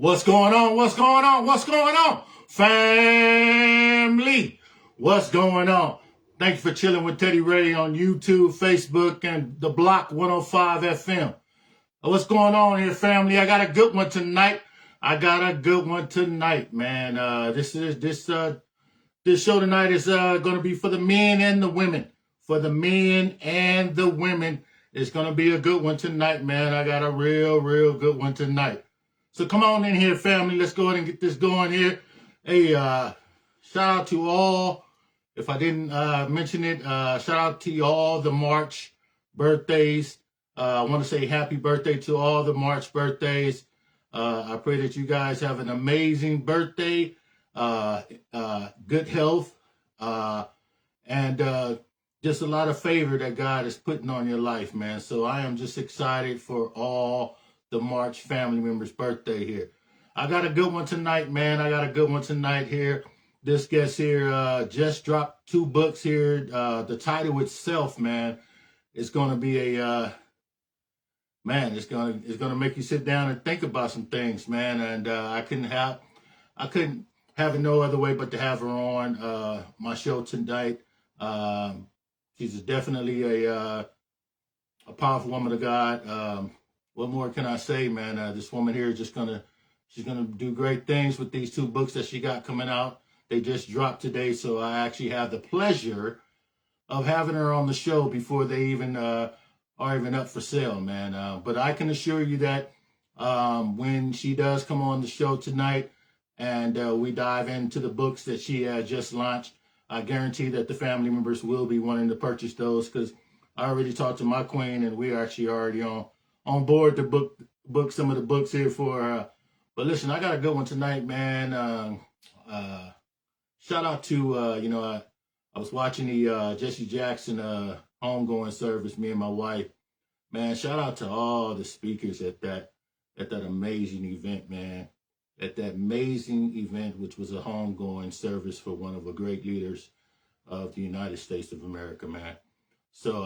What's going on? What's going on? What's going on? Family, what's going on? Thank you for chilling with Teddy Ray on YouTube, Facebook, and the Block 105 FM. What's going on here, family? I got a good one tonight. Man. This show tonight is going to be for the men and the women. For the men and the women, it's going to be a good one tonight, man. I got a real good one tonight. So come on in here, family. Let's go ahead and get this going here. Hey, shout out to all, if I didn't mention it, shout out to all the March birthdays. I want to say happy birthday to all the March birthdays. I pray that you guys have an amazing birthday, good health, and just a lot of favor that God is putting on your life, man. So I am just excited for all the March family members' birthday here. I got a good one tonight, man. This guest here just dropped 2 books here. The title itself, man, is going to be a it's going to make you sit down and think about some things, man. And I couldn't have it no other way but to have her on my show tonight. She's definitely a powerful woman of God. What more can I say, man? This woman here is she's gonna do great things with these 2 books that she got coming out. They just dropped today, so I actually have the pleasure of having her on the show before they even are even up for sale, man. But I can assure you that when she does come on the show tonight and we dive into the books that she just launched, I guarantee that the family members will be wanting to purchase those, because I already talked to my queen and we actually already on board to book some of the books here for her. But listen, I got a good one tonight, man. Shout out to, I was watching the Jesse Jackson homegoing service, me and my wife. Man, shout out to all the speakers at that amazing event, man. At that amazing event, which was a homegoing service for one of the great leaders of the United States of America, man. So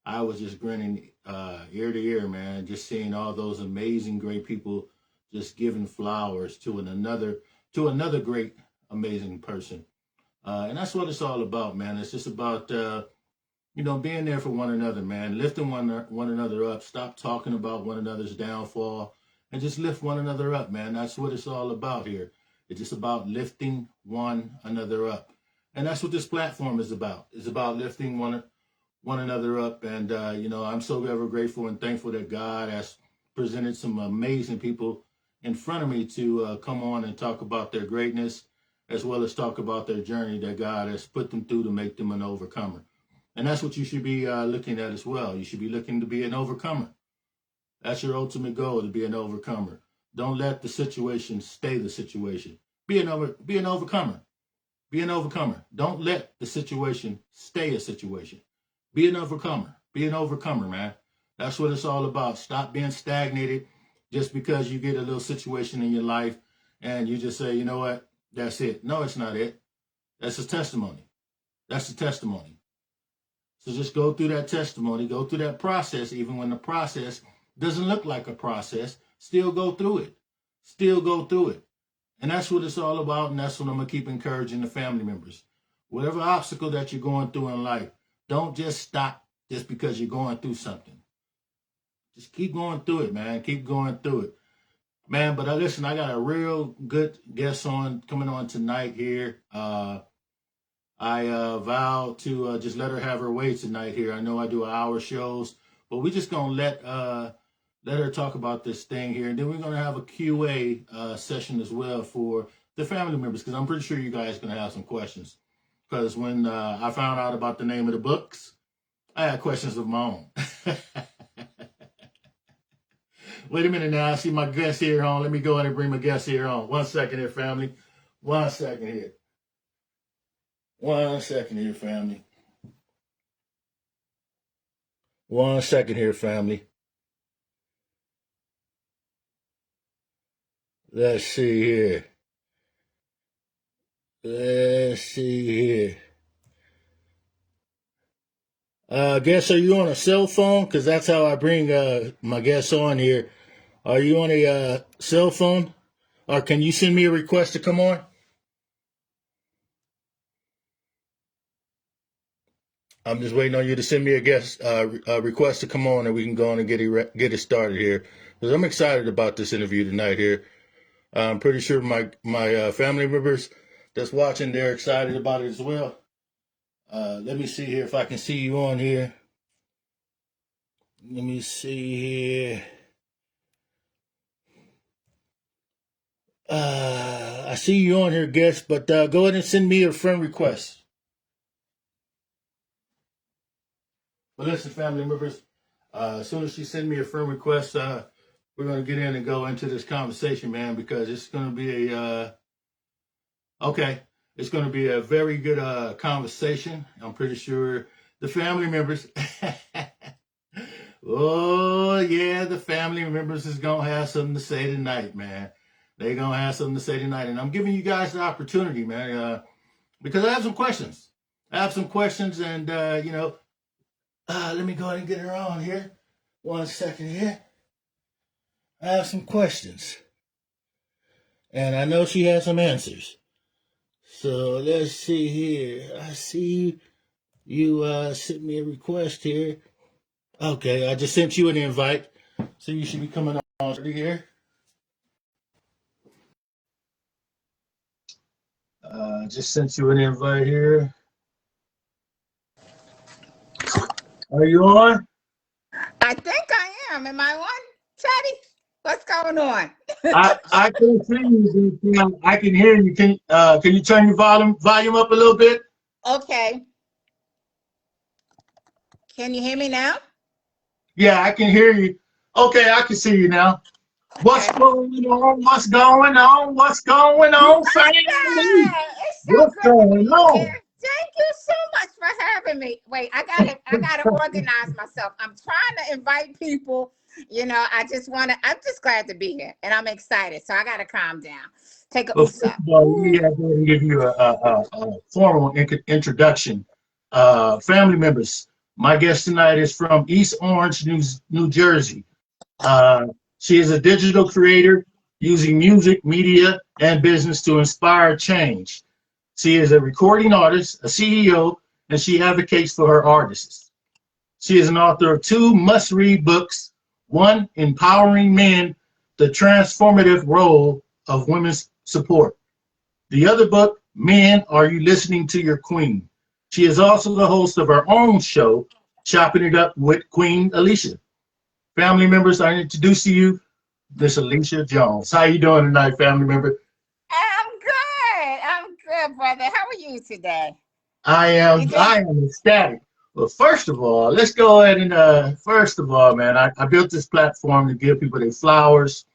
I was just grinning ear to ear, man, just seeing all those amazing, great people just giving flowers to another great, amazing person. And that's what it's all about, man. It's just about, being there for one another, man, lifting one another up, stop talking about one another's downfall, and just lift one another up, man. That's what it's all about here. It's just about lifting one another up. And that's what this platform is about. It's about lifting one another up. And, I'm so ever grateful and thankful that God has presented some amazing people in front of me to come on and talk about their greatness, as well as talk about their journey that God has put them through to make them an overcomer. And that's what you should be looking at as well. You should be looking to be an overcomer. That's your ultimate goal, to be an overcomer. Don't let the situation stay the situation. Be an overcomer. Be an overcomer. Don't let the situation stay a situation. Be an overcomer. Be an overcomer, man. That's what it's all about. Stop being stagnated just because you get a little situation in your life and you just say, you know what, that's it. No, it's not it. That's a testimony. That's a testimony. So just go through that testimony, go through that process, even when the process doesn't look like a process, still go through it. Still go through it. And that's what it's all about, and that's what I'm going to keep encouraging the family members. Whatever obstacle that you're going through in life, don't just stop just because you're going through something. Just keep going through it, man. Keep going through it. Man, but listen, I got a real good guest coming on tonight here. I vowed to just let her have her way tonight here. I know I do hour shows, but we're just going to let her talk about this thing here. And then we're going to have a Q&A session as well for the family members, because I'm pretty sure you guys are going to have some questions. Because when I found out about the name of the books, I had questions of my own. Wait a minute now. I see my guest here on. Let me go ahead and bring my guest here on. 1 second here, family. 1 second here. 1 second here, family. 1 second here, family. Let's see here. Guess, are you on a cell phone? Because that's how I bring my guests on here. Are you on a cell phone? Or can you send me a request to come on? I'm just waiting on you to send me a request to come on, and we can go on and get it started here. Because I'm excited about this interview tonight here. I'm pretty sure my family members that's watching, they're excited about it as well. Let me see here if I can see you on here. Let me see here. I see you on here, guest, but go ahead and send me a friend request. But listen, family members, as soon as she send me a friend request, we're going to get in and go into this conversation, man, because it's going to be okay. It's going to be a very good conversation. I'm pretty sure the family members. Oh yeah, the family members is gonna have something to say tonight, man. They gonna have something to say tonight, and I'm giving you guys the opportunity, man, because I have some questions. I have some questions, and let me go ahead and get her on here. 1 second here. I have some questions, and I know she has some answers. So let's see here. I see you sent me a request here. Okay, I just sent you an invite, so you should be coming on here. Just sent you an invite here. Are you on? I think I am. Am I on, Teddy? What's going on? I can see you. I can hear you. Can you turn your volume up a little bit? Okay. Can you hear me now? Yeah, I can hear you. Okay, I can see you now. What's Okay. going on? What's going on? What's going on, family? It's so What's good to going be here. on? Thank you so much for having me. Wait, I gotta organize myself. I'm trying to invite people. I'm just glad to be here and I'm excited. So I gotta calm down. Take a Well, oops first up. of all, let me Ooh. go ahead and give you a formal introduction. Family members, my guest tonight is from East Orange, New Jersey. Uh, she is a digital creator using music, media, and business to inspire change. She is a recording artist, a CEO, and she advocates for her artists. She is an author of two must-read books, one, Empowering Men, The Transformative Role of Women's Support. The other book, Men, Are You Listening to Your Queen? She is also the host of her own show, Chopping It Up with Queen Alisha. Family members, I introduce to you Miss Alisha Jones. How you doing tonight, family member? I'm good. I'm good, brother. How are you today? I You am doing I am ecstatic. Well, first of all, let's go ahead and first of all, man, I built this platform to give people their flowers,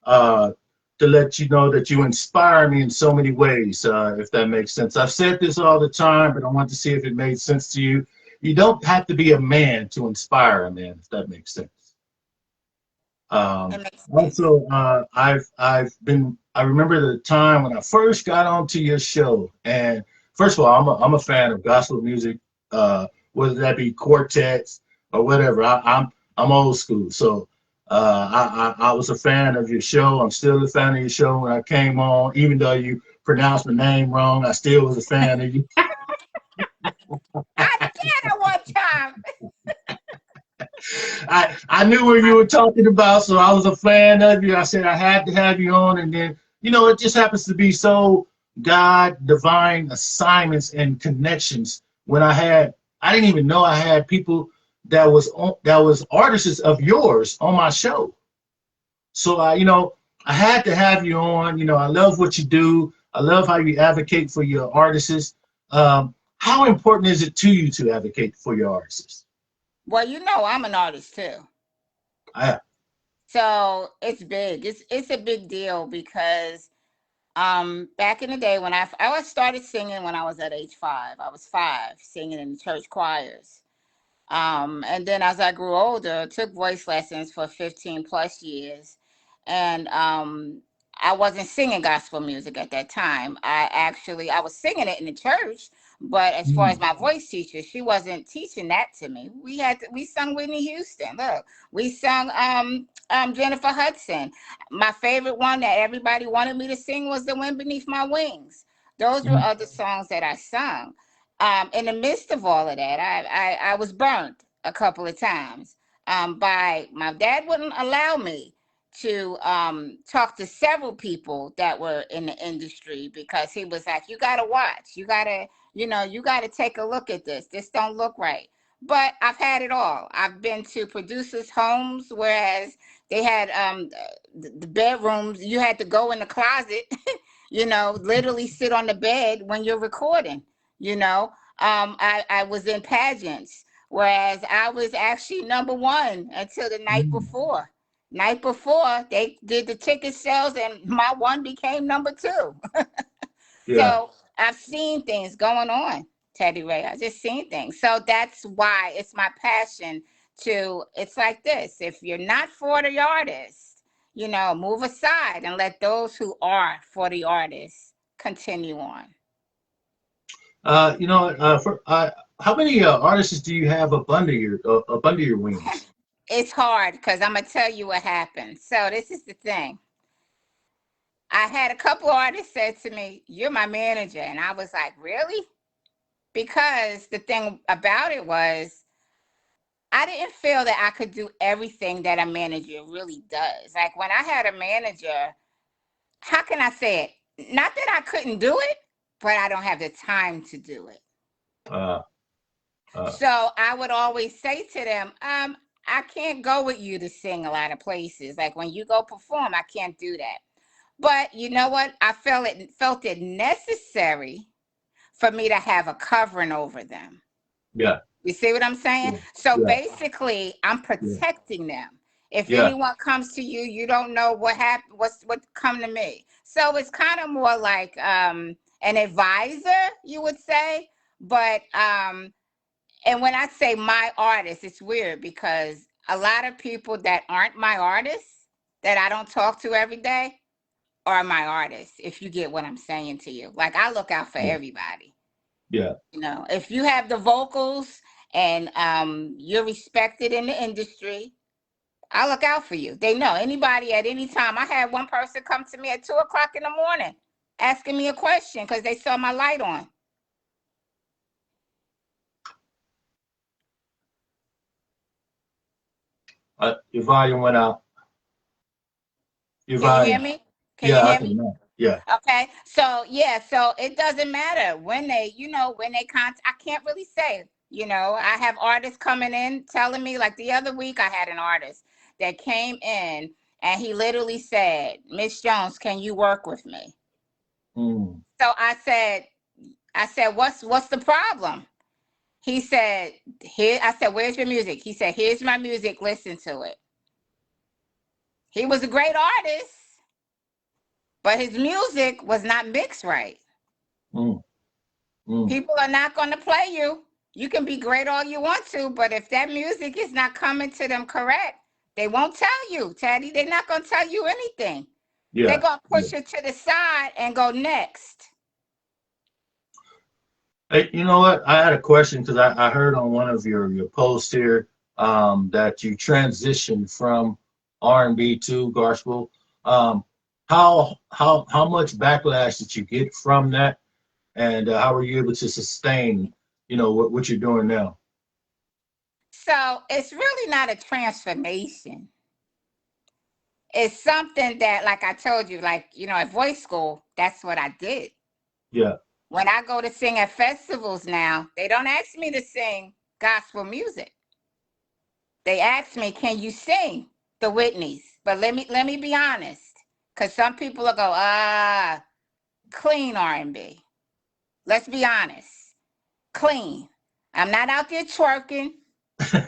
uh, to let you know that you inspire me in so many ways, if that makes sense. I've said this all the time, but I want to see if it made sense to you. You don't have to be a man to inspire a man, if that makes sense. it Um, makes sense. Also, I remember the time when I first got onto your show, and first of all, I'm a fan of gospel music, whether that be quartets or whatever. I'm old school, so I was a fan of your show. I'm still a fan of your show when I came on, even though you pronounced my name wrong. I still was a fan of you. I did it one time. I knew what you were talking about, so I was a fan of you. I said I had to have you on, and then it just happens to be so God divine assignments and connections. When I didn't even know I had people that was artists of yours on my show. So I had to have you on. I love what you do. I love how you advocate for your artists. How important is it to you to advocate for your artists? Well, I'm an artist too. I, So it's big. It's a big deal because back in the day when I started singing when I was at age 5. I was 5 singing in the church choirs. And then as I grew older, took voice lessons for 15 plus years. And I wasn't singing gospel music at that time. I was singing it in the church, But as far as Mm. my voice teacher, she wasn't teaching that to me. We sung Whitney Houston. Look, we sung Jennifer Hudson. My favorite one that everybody wanted me to sing was The Wind Beneath My Wings. Those were Mm. other songs that I sung. In the midst of all of that, I was burnt a couple of times. By my dad wouldn't allow me to talk to several people that were in the industry because he was like, you got to watch, you got to take a look at this. This don't look right. But I've had it all. I've been to producers' homes, whereas they had the bedrooms. You had to go in the closet, literally sit on the bed when you're recording. I was in pageants, whereas I was actually number one until the night Mm. before. Night before, they did the ticket sales, and my one became number two. Yeah. So I've seen things going on, Teddy Ray. I just seen things. So that's why it's my passion it's like this. If you're not for the artist, move aside and let those who are for the artist continue on. How many artists do you have up under your wings? It's hard because I'm going to tell you what happened. So this is the thing. I had a couple artists said to me, "You're my manager." And I was like, "Really?" Because the thing about it was, I didn't feel that I could do everything that a manager really does. Like when I had a manager, how can I say it? Not that I couldn't do it, but I don't have the time to do it. Uh, uh, So I would always say to them, I can't go with you to sing a lot of places. Like when you go perform, I can't do that. But you know what? I felt it necessary for me to have a covering over them. yeah, You see what I'm saying? yeah, So yeah, basically, I'm yeah, protecting them. If yeah. anyone comes to you, you don't know what happened, what come to me. So it's kind of more like an advisor, you would say. But and when I say my artist, it's weird because a lot of people that aren't my artists, that I don't talk to every day, are my artists. If you get what I'm saying to you, like I look out for Yeah. everybody. Yeah. If you have the vocals and you're respected in the industry, I look out for you. They know anybody at any time. I had one person come to me at 2 o'clock in the morning asking me a question because they saw my light on. Your volume went out. Your Can you hear volume. me? Can you Yeah, I hear can me? now. Yeah. Okay. So yeah, so it doesn't matter when they I can't really say, I have artists coming in telling me, like the other week I had an artist that came in and he literally said, "Miss Jones, can you work with me?" Mm. So I said, what's the problem? He said, here, I said, "Where's your music?" He said, "Here's my music, listen to it." He was a great artist, but his music was not mixed right. Mm. Mm. People are not going to play you. You can be great all you want to, but if that music is not coming to them correct, they won't tell you, Teddy. They're not going to tell you anything. They're Yeah. going to Yeah. push it to the side and go next. Hey, you know what? I had a question because I heard on one of your posts here that you transitioned from R&B to gospel. Um, how much backlash did you get from that, and how were you able to sustain, what you're doing now? So it's really not a transformation. It's something that, like I told you, like, at voice school, that's what I did. Yeah. When I go to sing at festivals now, they don't ask me to sing gospel music. They ask me, "Can you sing the Whitneys?" But let me be honest, because some people will go, clean R&B. Let's be honest, clean. I'm not out there twerking.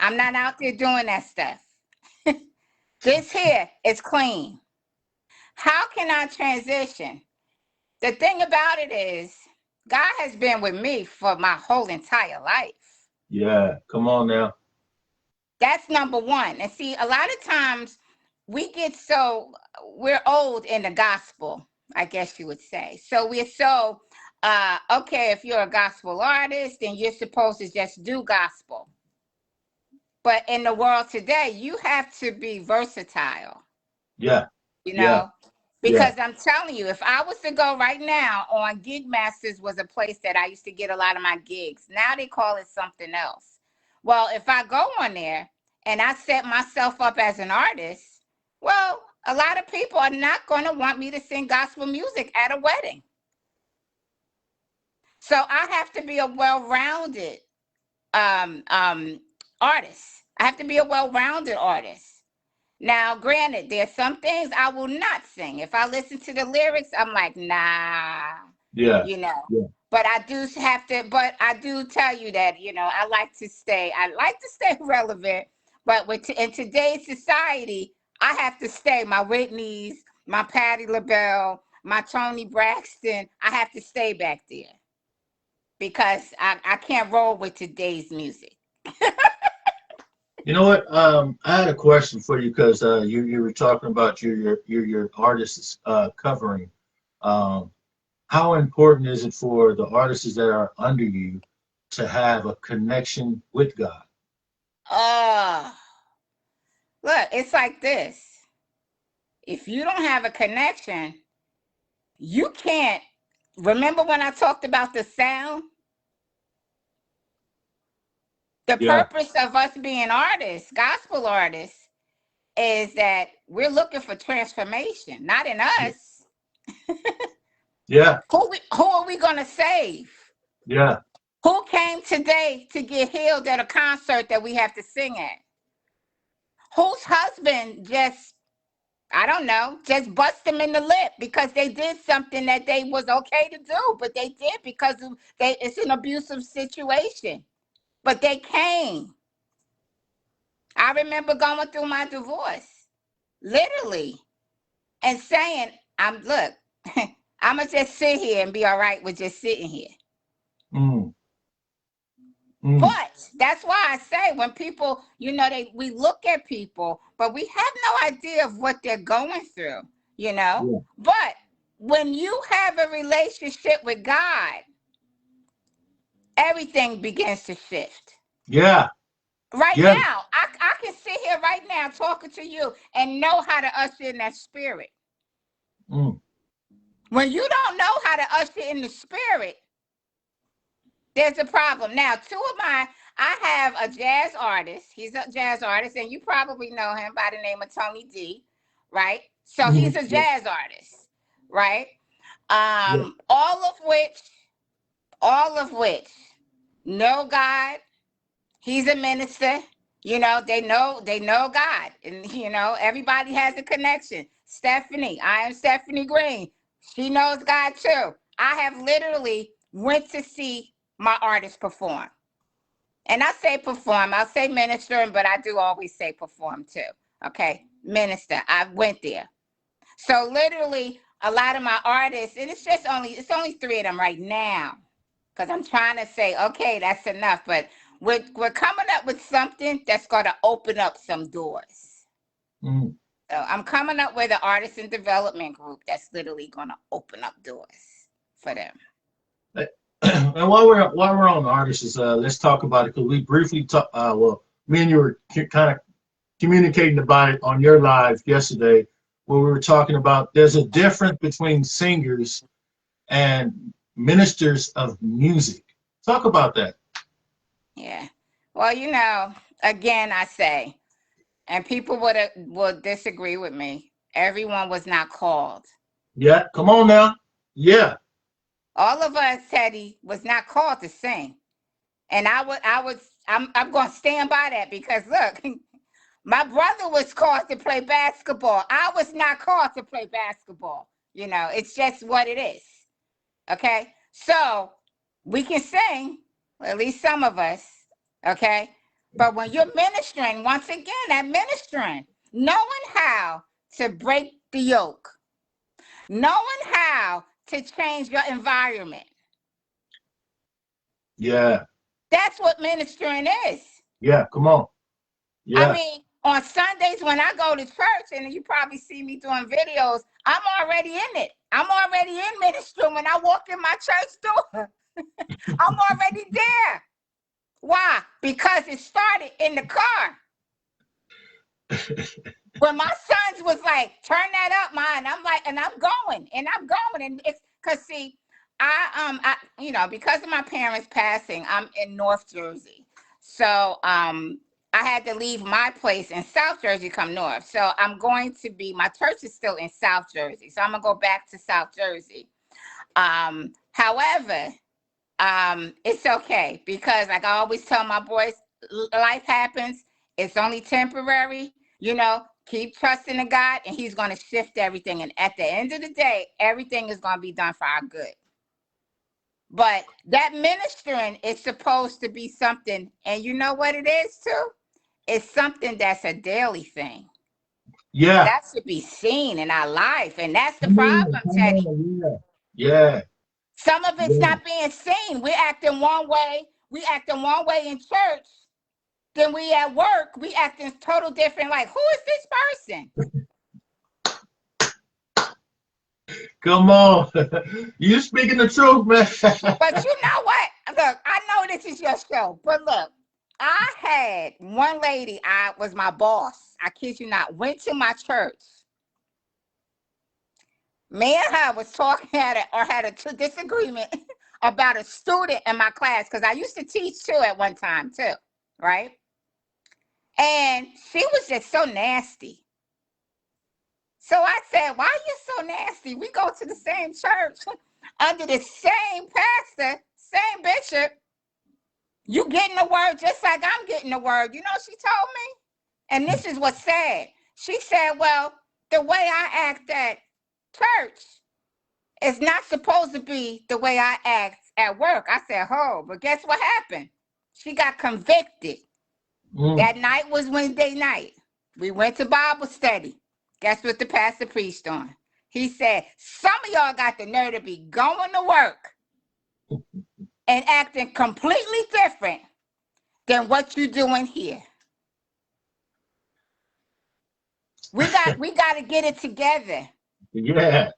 I'm not out there doing that stuff. This here is clean. How can I transition? The thing about it is, God has been with me for my whole entire life. Yeah. Come on now. That's number one. And see, a lot of times we're old in the gospel, I guess you would say. So we're so Okay, if you're a gospel artist, then you're supposed to just do gospel. But in the world today, you have to be versatile, Yeah. you Yeah. know, Yeah. because I'm telling you, if I was to go right now on Gig Masters, was a place that I used to get a lot of my gigs. Now they call it something else. Well, if I go on there and I set myself up as an artist, well, a lot of people are not going to want me to sing gospel music at a wedding. So I have to be a well-rounded um, um, artist. I have to be a well-rounded artist. Now, granted, there's some things I will not sing. If I listen to the lyrics, I'm like, nah, Yeah. you know. Yeah. But I do have to, but I do tell you that, I like to stay relevant. But in today's society, I have to stay my Whitney's, my Patti LaBelle, my Tony Braxton. I have to stay back there because I can't roll with today's music. You know what? I had a question for you because you were talking about your artists covering. Um, how important is it for the artists that are under you to have a connection with God? Oh, look, it's like this. If you don't have a connection, you can't. Remember when I talked about the sound? The Yeah. purpose of us being artists, gospel artists, is that we're looking for transformation, not in us. Yeah. Who are we going to save? Yeah. Who came today to get healed at a concert that we have to sing at? Whose husband just, I don't know, just bust them in the lip because they did something that they was okay to do, but they did because it's an abusive situation. But they came. I remember going through my divorce, literally, and saying, look, I'ma just sit here and be all right with just sitting here. Mm. Mm. But that's why I say when people, we look at people, but we have no idea of what they're going through, you know. Yeah. But when you have a relationship with God, everything begins to shift. Yeah. Right Yeah. now, I can sit here right now talking to you and know how to usher in that spirit. Mm. When you don't know how to usher in the spirit, there's a problem. Now, I have a jazz artist. He's a jazz artist, and you probably know him by the name of Tony D, right? So he's Mhm. a Yeah. jazz artist, right? Yeah. All of which know God. He's a minister. They know God. And everybody has a connection. I am Stephanie Green. She knows God too. I have literally went to see my artist perform. And I say perform, I'll say ministering, but I do always say perform too. Okay. Minister. I went there. So literally a lot of my artists, and it's only three of them right now. Because I'm trying to say, okay, that's enough. But we're coming up with something that's going to open up some doors. Mm. So I'm coming up with an artist and development group that's literally going to open up doors for them. And while we're on artists, let's talk about it because we briefly talked. Well, me and you were kind of communicating about it on your live yesterday, where we were talking about there's a difference between singers and ministers of music. Talk about that. Yeah. Well, again, I say, and people would disagree with me. Everyone was not called. Yeah, come on now. Yeah. All of us, Teddy, was not called to sing. And I'm going to stand by that because look, my brother was called to play basketball. I was not called to play basketball. It's just what it is. Okay. So we can sing, at least some of us. Okay. But when you're ministering, once again, that ministering, knowing how to break the yoke, knowing how to change your environment. Yeah. That's what ministering is. Yeah. Come on. I Yeah. mean, on Sundays when I go to church, and you probably see me doing videos, I'm already in it. I'm already in ministry when I walk in my church door. I'm already there. Why? Because it started in the car. When my sons was like, turn that up, man. I'm like, and I'm going. And it's because see, because of my parents passing, I'm in North Jersey. So I had to leave my place in South Jersey, come north. So I'm going to be, my church is still in South Jersey. So I'm gonna go back to South Jersey. However, it's okay because like I always tell my boys, life happens. It's only temporary. Keep trusting in God and he's going to shift everything. And at the end of the day, everything is going to be done for our good. But that ministering is supposed to be something. And you know what it is too? It's something that's a daily thing. Yeah. That should be seen in our life. And that's the problem, Teddy. Yeah. Some of it's not being seen. We're acting one way. We acting one way in church. Then we at work, we acting total different. Like, who is this person? Come on. You speaking the truth, man. But you know what? Look, I know this is your show, but look, I had one lady, I was my boss. I kid you not, went to my church. Me and her was talking had a disagreement about a student in my class, because I used to teach too at one time too, right? And she was just so nasty. So I said, why are you so nasty? We go to the same church under the same pastor, same bishop. You getting the word just like I'm getting the word. You know what she told me? And this is what's sad. She said, well, the way I act at church is not supposed to be the way I act at work. I said, oh, but guess what happened? She got convicted. That night was Wednesday night. We went to Bible study. Guess what the pastor preached on? He said, some of y'all got the nerve to be going to work and acting completely different than what you're doing here. We got to get it together. Yeah.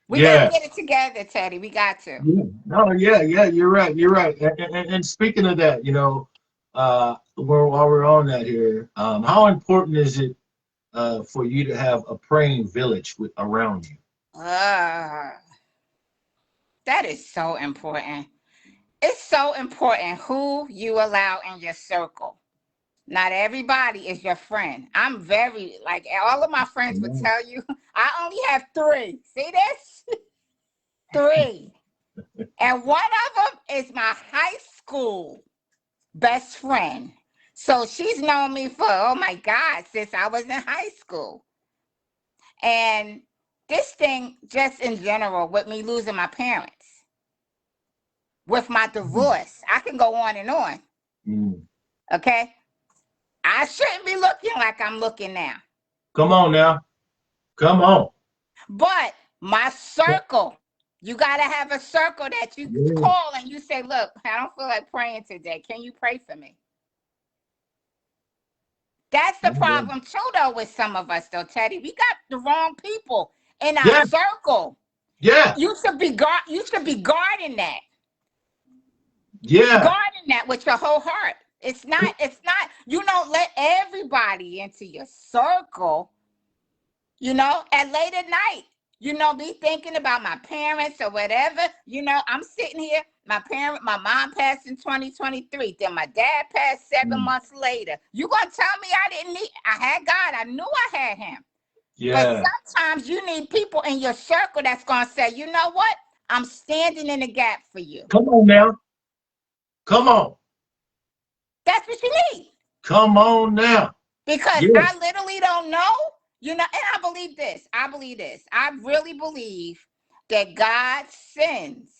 We got to get it together, Teddy. We got to. Yeah. No, yeah, you're right. You're right. And speaking of that, while we're on that here, how important is it for you to have a praying village around you? That is so important. It's so important who you allow in your circle. Not everybody is your friend. I'm very, like, all of my friends would tell you, I only have 3. See this? 3. And one of them is my high school best friend. So she's known me for, oh my God, since I was in high school. And this thing, just in general, with me losing my parents, with my divorce, I can go on and on. Okay? I shouldn't be looking like I'm looking now. Come on now. Come on. But my circle, you got to have a circle that you call and you say, look, I don't feel like praying today. Can you pray for me? That's the problem too, though, with some of us, though, Teddy. We got the wrong people in our circle. Yeah. You should be guarding that. Yeah. Guarding that with your whole heart. It's not, you don't let everybody into your circle, at late at night, be thinking about my parents or whatever. I'm sitting here, my mom passed in 2023. Then my dad passed 7 months later. You gonna tell me I had God. I knew I had him. Yeah. But sometimes you need people in your circle that's gonna say, you know what? I'm standing in the gap for you. Come on now. Come on. That's what you need. Come on now. Because I literally don't know, and I believe this. I really believe that God sends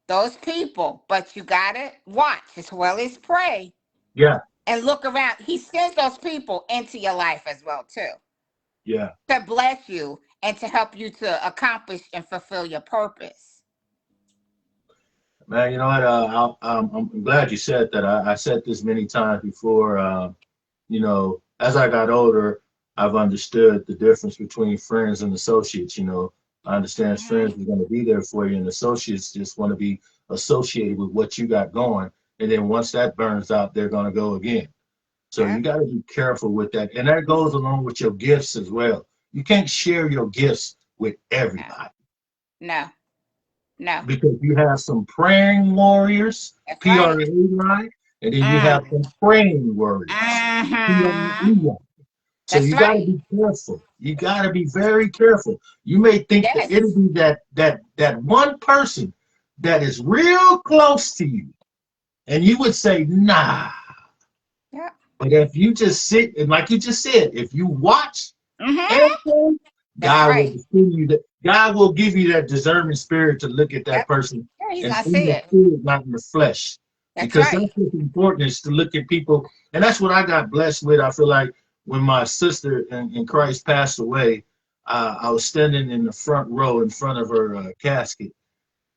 those people, but you gotta watch as well as pray. Yeah. And look around. He sends those people into your life as well, too. Yeah. To bless you and to help you to accomplish and fulfill your purpose. Man, you know what? I'm glad you said that. I said this many times before. as I got older, I've understood the difference between friends and associates. You know, I understand Hmm. friends are going to be there for you, and associates just want to be associated with what you got going. And then once that burns out, they're going to go again. So you Yep. got to be careful with that. And that goes along with your gifts as well. You can't share your gifts with No. everybody No. No. because you have some praying warriors, That's right. PRAY, and then you have Mm. some praying warriors, Hmm. PREY. So That's you got to right. be careful. You got to be very careful. You may think that it'll Yes. be that one person that is real close to you, and you would say, nah. Yep. But if you just sit and like you just said, if you watch Hmm. everything, That's God will right. distribute that. God will give you that discerning spirit to look at that Yep. person Yeah, he's and gonna in see the it. spirit, not in the flesh. That's Because that's right. what's important is to look at people. And that's what I got blessed with. I feel like when my sister in Christ passed away, I was standing in the front row in front of her casket.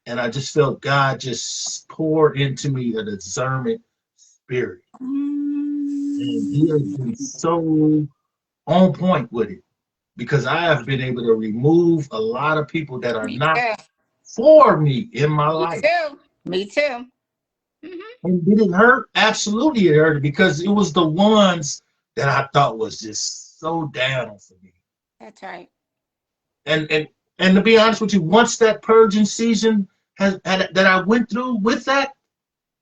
And I just felt God just pour into me a discernment spirit. And he has been Mm. so on point with it because I have been able to remove a lot of people that are Me not too. for me in my Me life. too. Me too. Hmm. And did it hurt? Absolutely, it hurt because it was the ones that I thought was just so down for me. That's right. And and and to be honest with you, once that purging season has had that I went through with that,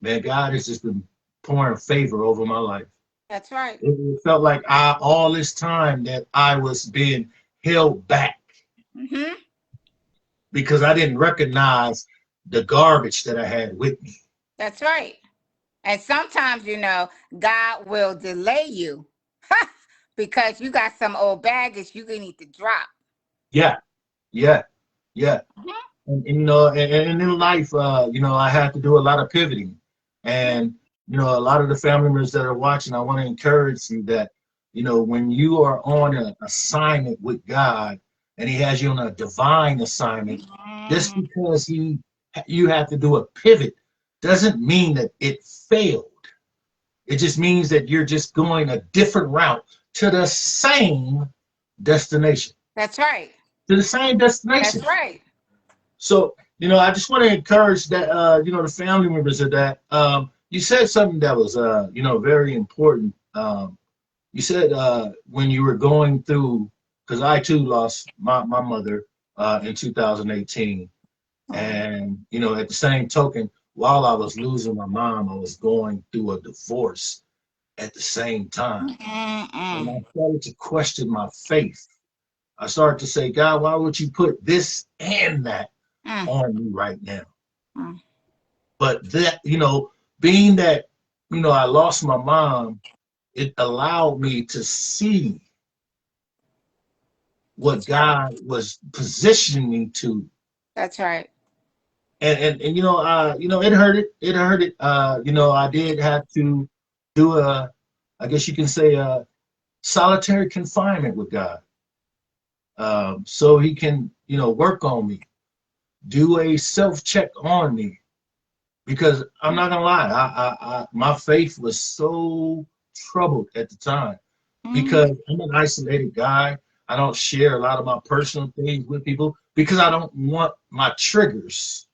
man, God has just been pouring favor over my life. That's right. It felt like all this time that I was being held back Hmm. because I didn't recognize the garbage that I had with me. That's right. And sometimes, God will delay you because you got some old baggage you need to drop. Yeah, yeah, yeah. Mhm. And and in life, I had to do a lot of pivoting. Yeah. And, a lot of the family members that are watching, I want to encourage you that, when you are on an assignment with God and He has you on a divine assignment, just Mhm. because you have to do a pivot doesn't mean that it failed. It just means that you're just going a different route to the same destination. That's right. To the same That's destination. right. So, I just want to encourage that, the family members of that. You said something that was, very important. You said when you were going through, because I too lost my mother in 2018. Mm. And, at the same token, while I was losing my mom, I was going through a divorce at the same time. And I Mm-mm. started to question my faith. I started to say, God, why would you put this and that Mm. on me right now? Mm. But that, being that, I lost my mom, it allowed me to see what That's right. God was positioning me to. That's right. And it hurt it. It hurt it. I did have to do I guess you can say a solitary confinement with God. So he can, work on me, do a self-check on me. Because I'm not gonna lie, my faith was so troubled at the time because Hmm. I'm an isolated guy. I don't share a lot of my personal things with people because I don't want my triggers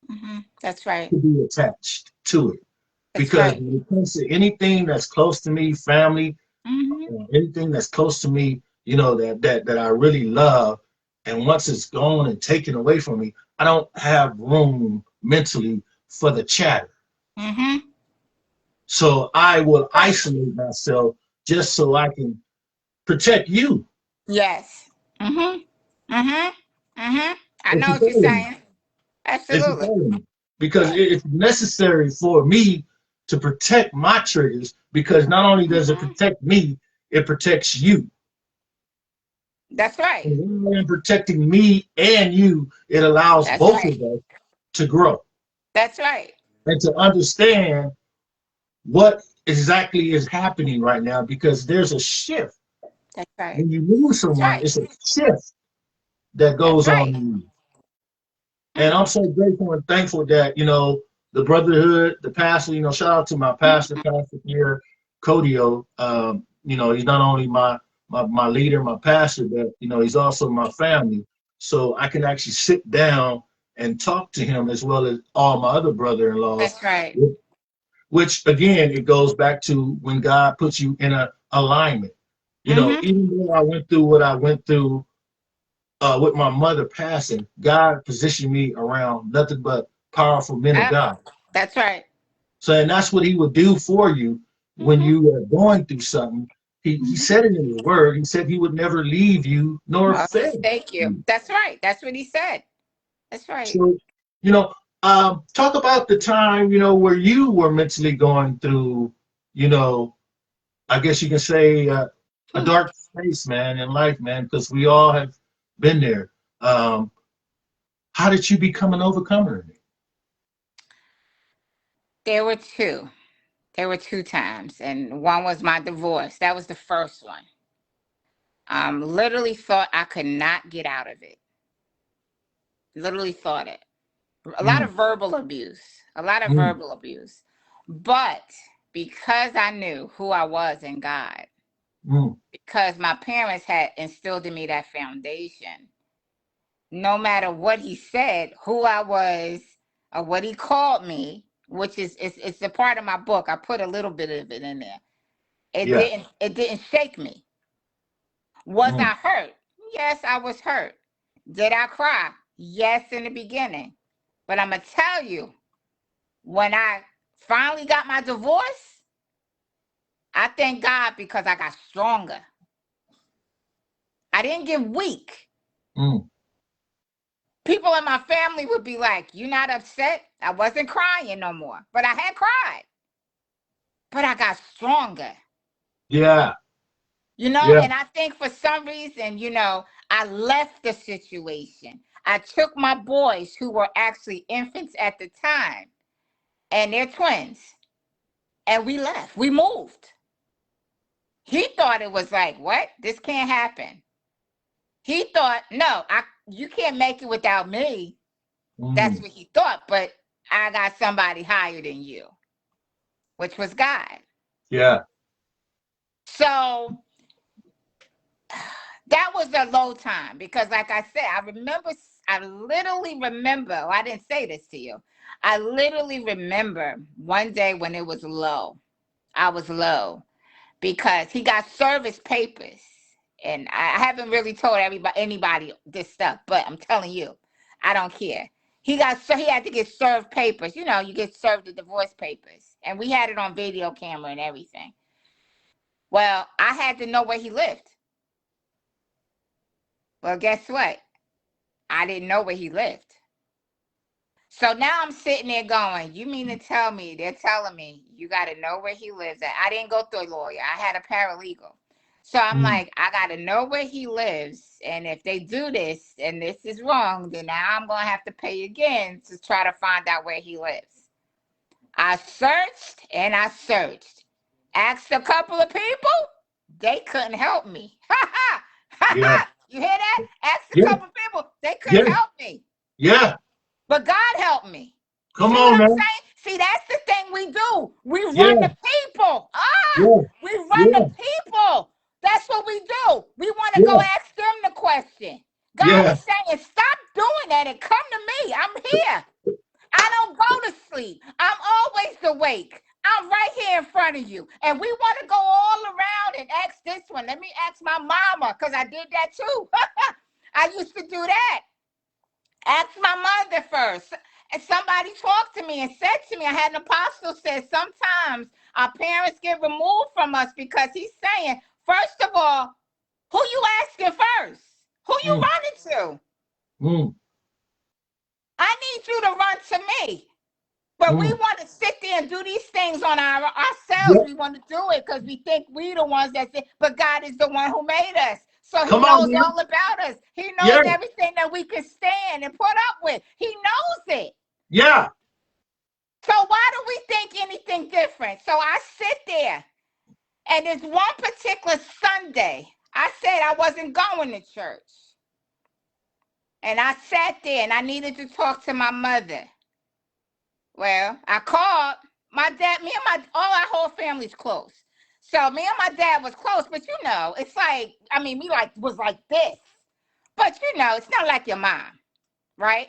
Hmm. That's right. to be attached to it. That's Because right. when it comes to anything that's close to me, family, Hmm. anything that's close to me, that I really love, and once it's gone and taken away from me, I don't have room mentally for the chatter. Hmm. So I will Right. isolate myself just so I can protect you. Yes. Hmm. Hmm. Hmm. I If know you what you're follow me, saying. if you Absolutely. follow me, because Yes. it's necessary for me to protect my triggers. Because not only does it Hmm. protect me, it protects you. That's right. And when I'm protecting me and you, it allows That's both right. of us to grow That's right. and to understand what exactly is happening right now. Because there's a shift That's right. when you lose That's someone. right. It's a shift that That's goes on right. in you. And I'm Mm-hmm. so grateful and thankful that, the brotherhood, the pastor, shout out to my pastor, Mm-hmm. Pastor Pierre Codio. he's not only my leader, my pastor, but he's also my family. So I can actually sit down and talk to him as well as all my other brother-in-laws. That's right. Which again, it goes back to when God puts you in a alignment. Mm-hmm. Even though I went through what I went through with my mother passing, God positioned me around nothing but powerful men of Yep. God. That's right. So, and that's what He would do for you when Mm-hmm. you are going through something. He Mm-hmm. said it in the Word. He said He would never leave you nor Well, fail thank you. you. That's right. That's what he said. That's right. So, talk about the time where you were mentally going through, you know, I guess you can say a Hmm. dark space, man, in life, man, because we all have been there. Um, how did you become an overcomer in it? There were two. There were two times, and one was my divorce. That was the first one. Literally thought I could not get out of it. Literally thought it. A lot Mm, of verbal abuse. A lot of mm, verbal abuse. But because I knew who I was in God, mm, because my parents had instilled in me that foundation, no matter what he said, who I was, or what he called me, which is it's a part of my book. I put a little bit of it in there. yeah. It didn't shake me. Was Mm, I hurt? Yes, I was hurt. Did I cry? Yes, in the beginning. But I'm gonna tell you, when I finally got my divorce, I thank God because I got stronger. I didn't get weak. mm, People in my family would be like, "You not upset?" I wasn't crying no more, but I had cried. But I got stronger, yeah. Yeah. and I think for some reason, I left the situation. I took my boys, who were actually infants at the time, and they're twins, and we left. We moved. He thought it was like, what? This can't happen. He thought, no, you can't make it without me. That's Mm, what he thought, but I got somebody higher than you, which was God. yeah. So that was a low time because, like I said, I literally remember, well, I didn't say this to you. I literally remember one day when it was low. I was low because he got service papers. And I haven't really told anybody this stuff, but I'm telling you, I don't care. He had to get served papers. You get served the divorce papers. And we had it on video camera and everything. Well, I had to know where he lived. Well, guess what? I didn't know where he lived. So now I'm sitting there going, you mean to tell me they're telling me you got to know where he lives at? I didn't go through a lawyer. I had a paralegal. So I'm Mm, like, I got to know where he lives. And if they do this and this is wrong, then now I'm going to have to pay again to try to find out where he lives. I searched and I searched. Asked a couple of people. They couldn't help me. Ha ha! Ha yeah. ha! You hear that? Asked a Yeah. couple of people. They couldn't Yeah. help me. Yeah. But God helped me. Come See what on I'm now. saying? See, that's the thing we do. We run Yeah. the people. Yeah. We run the Yeah. people. That's what we do. We want to go Yeah. ask them the question. God Yeah. is saying, stop doing that and come to me. I'm here. I don't go to sleep. I'm always awake. I'm right here in front of you. And we want to go all around and ask this one. Let me ask my mama, because I did that too. I used to do that. Ask my mother first. And somebody talked to me and said to me, I had an apostle said, sometimes our parents get removed from us because he's saying, first of all, who you asking first? Who you Mm, running to? mm, I need you to run to me. But we mm. want to sit there and do these things on ourselves. Yeah. We want to do it because we think we the ones that's it. But God is the one who made us. So he Come on knows now. all about us. He knows Yeah. everything that we can stand and put up with. He knows it. Yeah. So why do we think anything different? So I sit there, and there's one particular Sunday, I said I wasn't going to church. And I sat there and I needed to talk to my mother. Well, I called my dad, me and all our whole family's close. So me and my dad was close, but you know, it's like, I mean, we like was like this. But you know, it's not like your mom, right?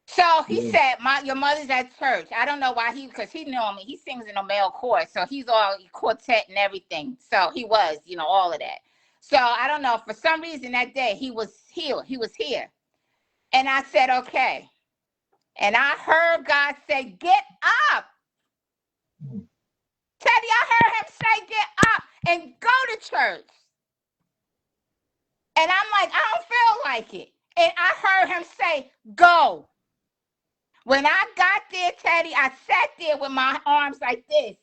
So he Yeah. said, your mother's at church. I don't know why because he knew me. He sings in a male chorus. So he's all quartet and everything. So he was, you know, all of that. So I don't know. For some reason that day he was here. He was here. And I said, okay. And I heard God say, get up. Mm. Teddy, I heard him say, get up and go to church. And I'm like, I don't feel like it. And I heard him say, go. When I got there, Teddy, I sat there with my arms like this.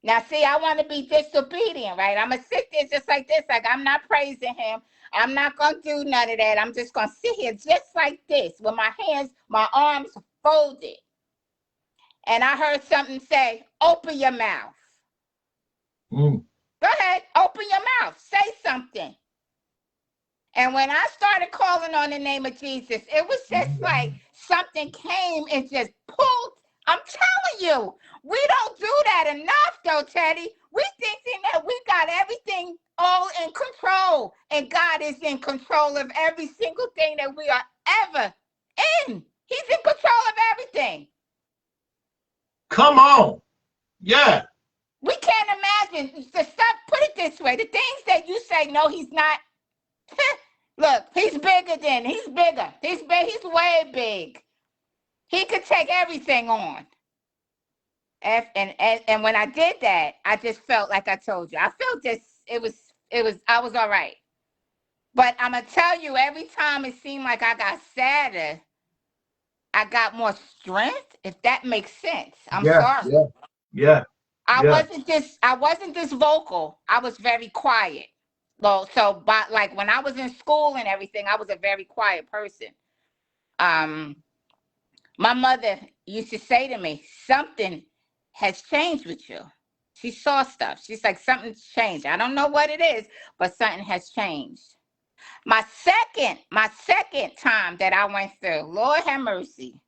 Now, see, I want to be disobedient, right? I'm going to sit there just like this, like I'm not praising him. I'm not going to do none of that. I'm just going to sit here just like this with my hands, my arms folded. And I heard something say, open your mouth. Mm. Go ahead, open your mouth. Say something. And when I started calling on the name of Jesus, it was just like something came and just pulled. I'm telling you, we don't do that enough, though, Teddy. We thinking that we got everything all in control, and God is in control of every single thing that we are ever in. He's in control of everything. Come on. Yeah. We can't imagine. So stop. Put it this way: the things that you say, no, he's not. Look, he's bigger than. He's bigger. He's big. He's way big. He could take everything on. And when I did that, I just felt like I told you. I felt this. I was all right. But I'm gonna tell you, every time it seemed like I got sadder, I got more strength. If that makes sense. I'm Yeah. sorry. Yeah. Yeah. I Yeah. wasn't this vocal. I was very quiet. But like when I was in school and everything, I was a very quiet person. Um, my mother used to say to me, something has changed with you. She saw stuff. She's like, something's changed. I don't know what it is, but something has changed. My second time that I went through, Lord have mercy.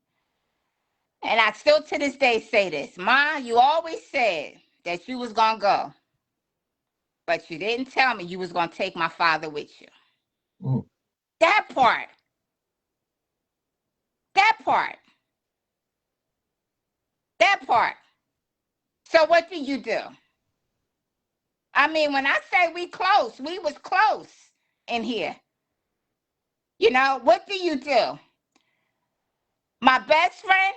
And I still to this day say this, Ma, you always said that you was gonna go, but you didn't tell me you was gonna take my father with you. Mm. That part. That part. That part. So what do you do? I mean, when I say we close, we was close in here. You know, what do you do? My best friend,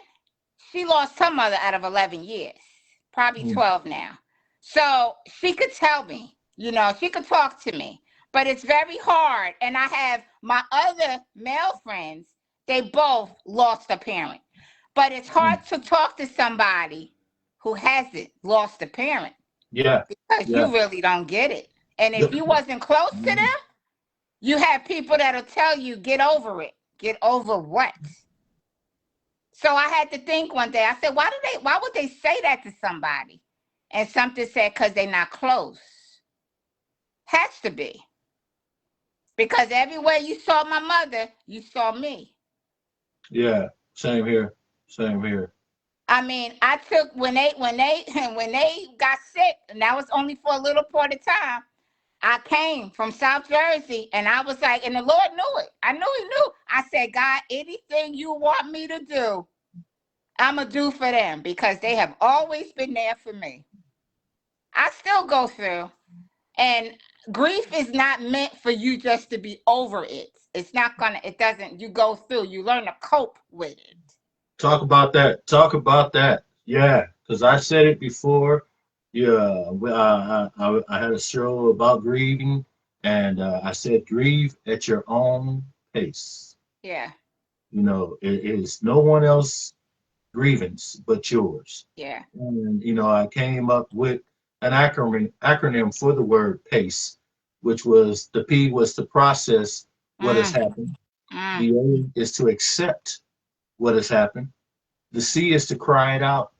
she lost her mother out of 11 years, probably Mm. 12 now. So she could tell me, you know, she could talk to me, but it's very hard. And I have my other male friends, they both lost a parent. But it's Mm. hard to talk to somebody who hasn't lost a parent Yeah. because Yeah. you really don't get it. And if The- you wasn't close to Mm. them, you have people that'll tell you, get over it. Get over what? So I had to think one day. I said, why would they say that to somebody? And something said, because they're not close. Has to be. Because everywhere you saw my mother, you saw me. Yeah. Same here. Same here. I mean, I took when they when they got sick, and that was only for a little part of time. I came from South Jersey, and I was like, and the Lord knew it. I knew He knew. I said, God, anything you want me to do, I'm gonna do for them because they have always been there for me. I still go through, and grief is not meant for you just to be over it. It's not gonna. It doesn't. You go through. You learn to cope with it. Talk about that. Talk about that. Yeah. Because I said it before. Yeah. I had a show about grieving, and I said, grieve at your own pace. Yeah. You know, it is no one else grievance but yours. Yeah. And I came up with an acronym for the word PACE, which was the P was to process what has Mm, happened. mm. The A is to accept what has happened. The C is to cry it out.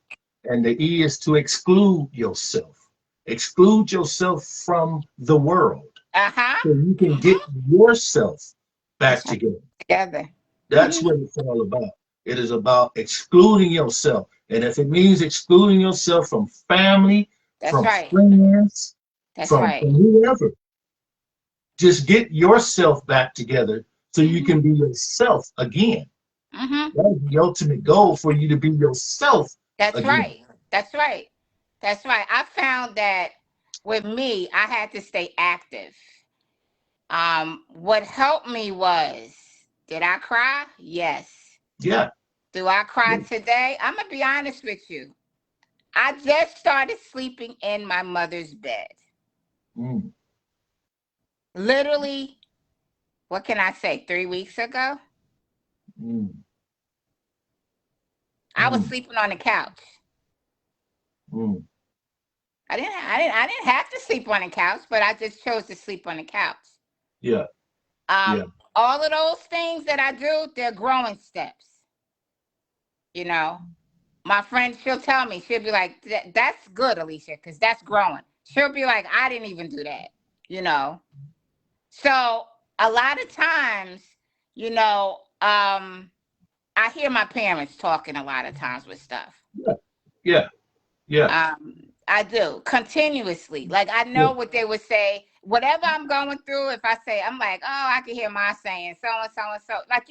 And the E is to exclude yourself. Exclude yourself from the world Uh-huh. so you can get Mm-hmm. yourself back That's right. together. Together. That's what it's all about. It is about excluding yourself. And if it means excluding yourself from family, That's from right. friends, That's right. from whoever. Just get yourself back together so you Hmm. can be yourself again. Hmm. That is the ultimate goal, for you to be yourself That's again. right. That's right. That's right. I found that with me, I had to stay active. What helped me was, did I cry? Yes. Yeah. Do I cry Yeah. today? I'm gonna be honest with you. I just started sleeping in my mother's bed. Mm, Literally, what can I say? 3 weeks ago, mm, I was mm, sleeping on the couch. mm. I didn't have to sleep on the couch, but I just chose to sleep on the couch. Yeah. Yeah. All of those things that I do, they're growing steps. You know, my friend, she'll tell me, she'll be like, That's good, Alicia, because that's growing." She'll be like, "I didn't even do that." You know, so a lot of times, you know, I hear my parents talking a lot of times with stuff. Yeah. Yeah. Yeah. I do continuously. Like I Yeah. know what they would say. Whatever I'm going through, if I say, I'm like, "Oh, I can hear my saying so and so and so." Like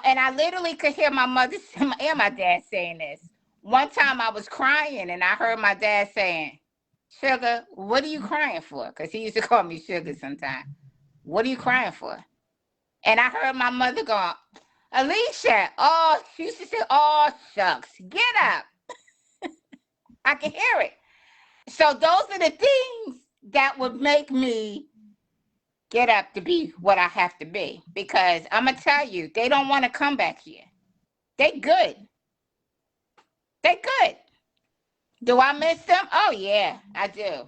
and I literally could hear my mother and my dad saying this. One time I was crying and I heard my dad saying, "Sugar, what are you crying for?" Because he used to call me Sugar sometimes. "What are you crying for?" And I heard my mother go, "Alicia, oh," she used to say, "Oh, shucks, get up." I can hear it. So those are the things that would make me get up to be what I have to be. Because I'm gonna tell you, they don't want to come back here. They good. They good. Do I miss them? Oh yeah, I do.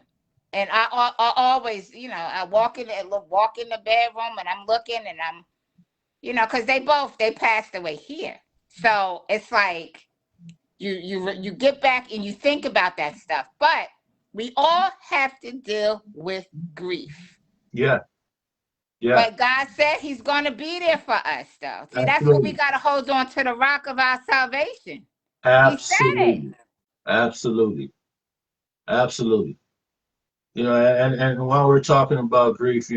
And I always, I walk in the bedroom and I'm looking and I'm, because they passed away here. So it's like you get back and you think about that stuff. But we all have to deal with grief. Yeah. Yeah. But God said He's going to be there for us, though. See, that's what we Absolutely. got to hold on to, the rock of our salvation. He said it. Absolutely. Absolutely. Absolutely. And while we're talking about grief,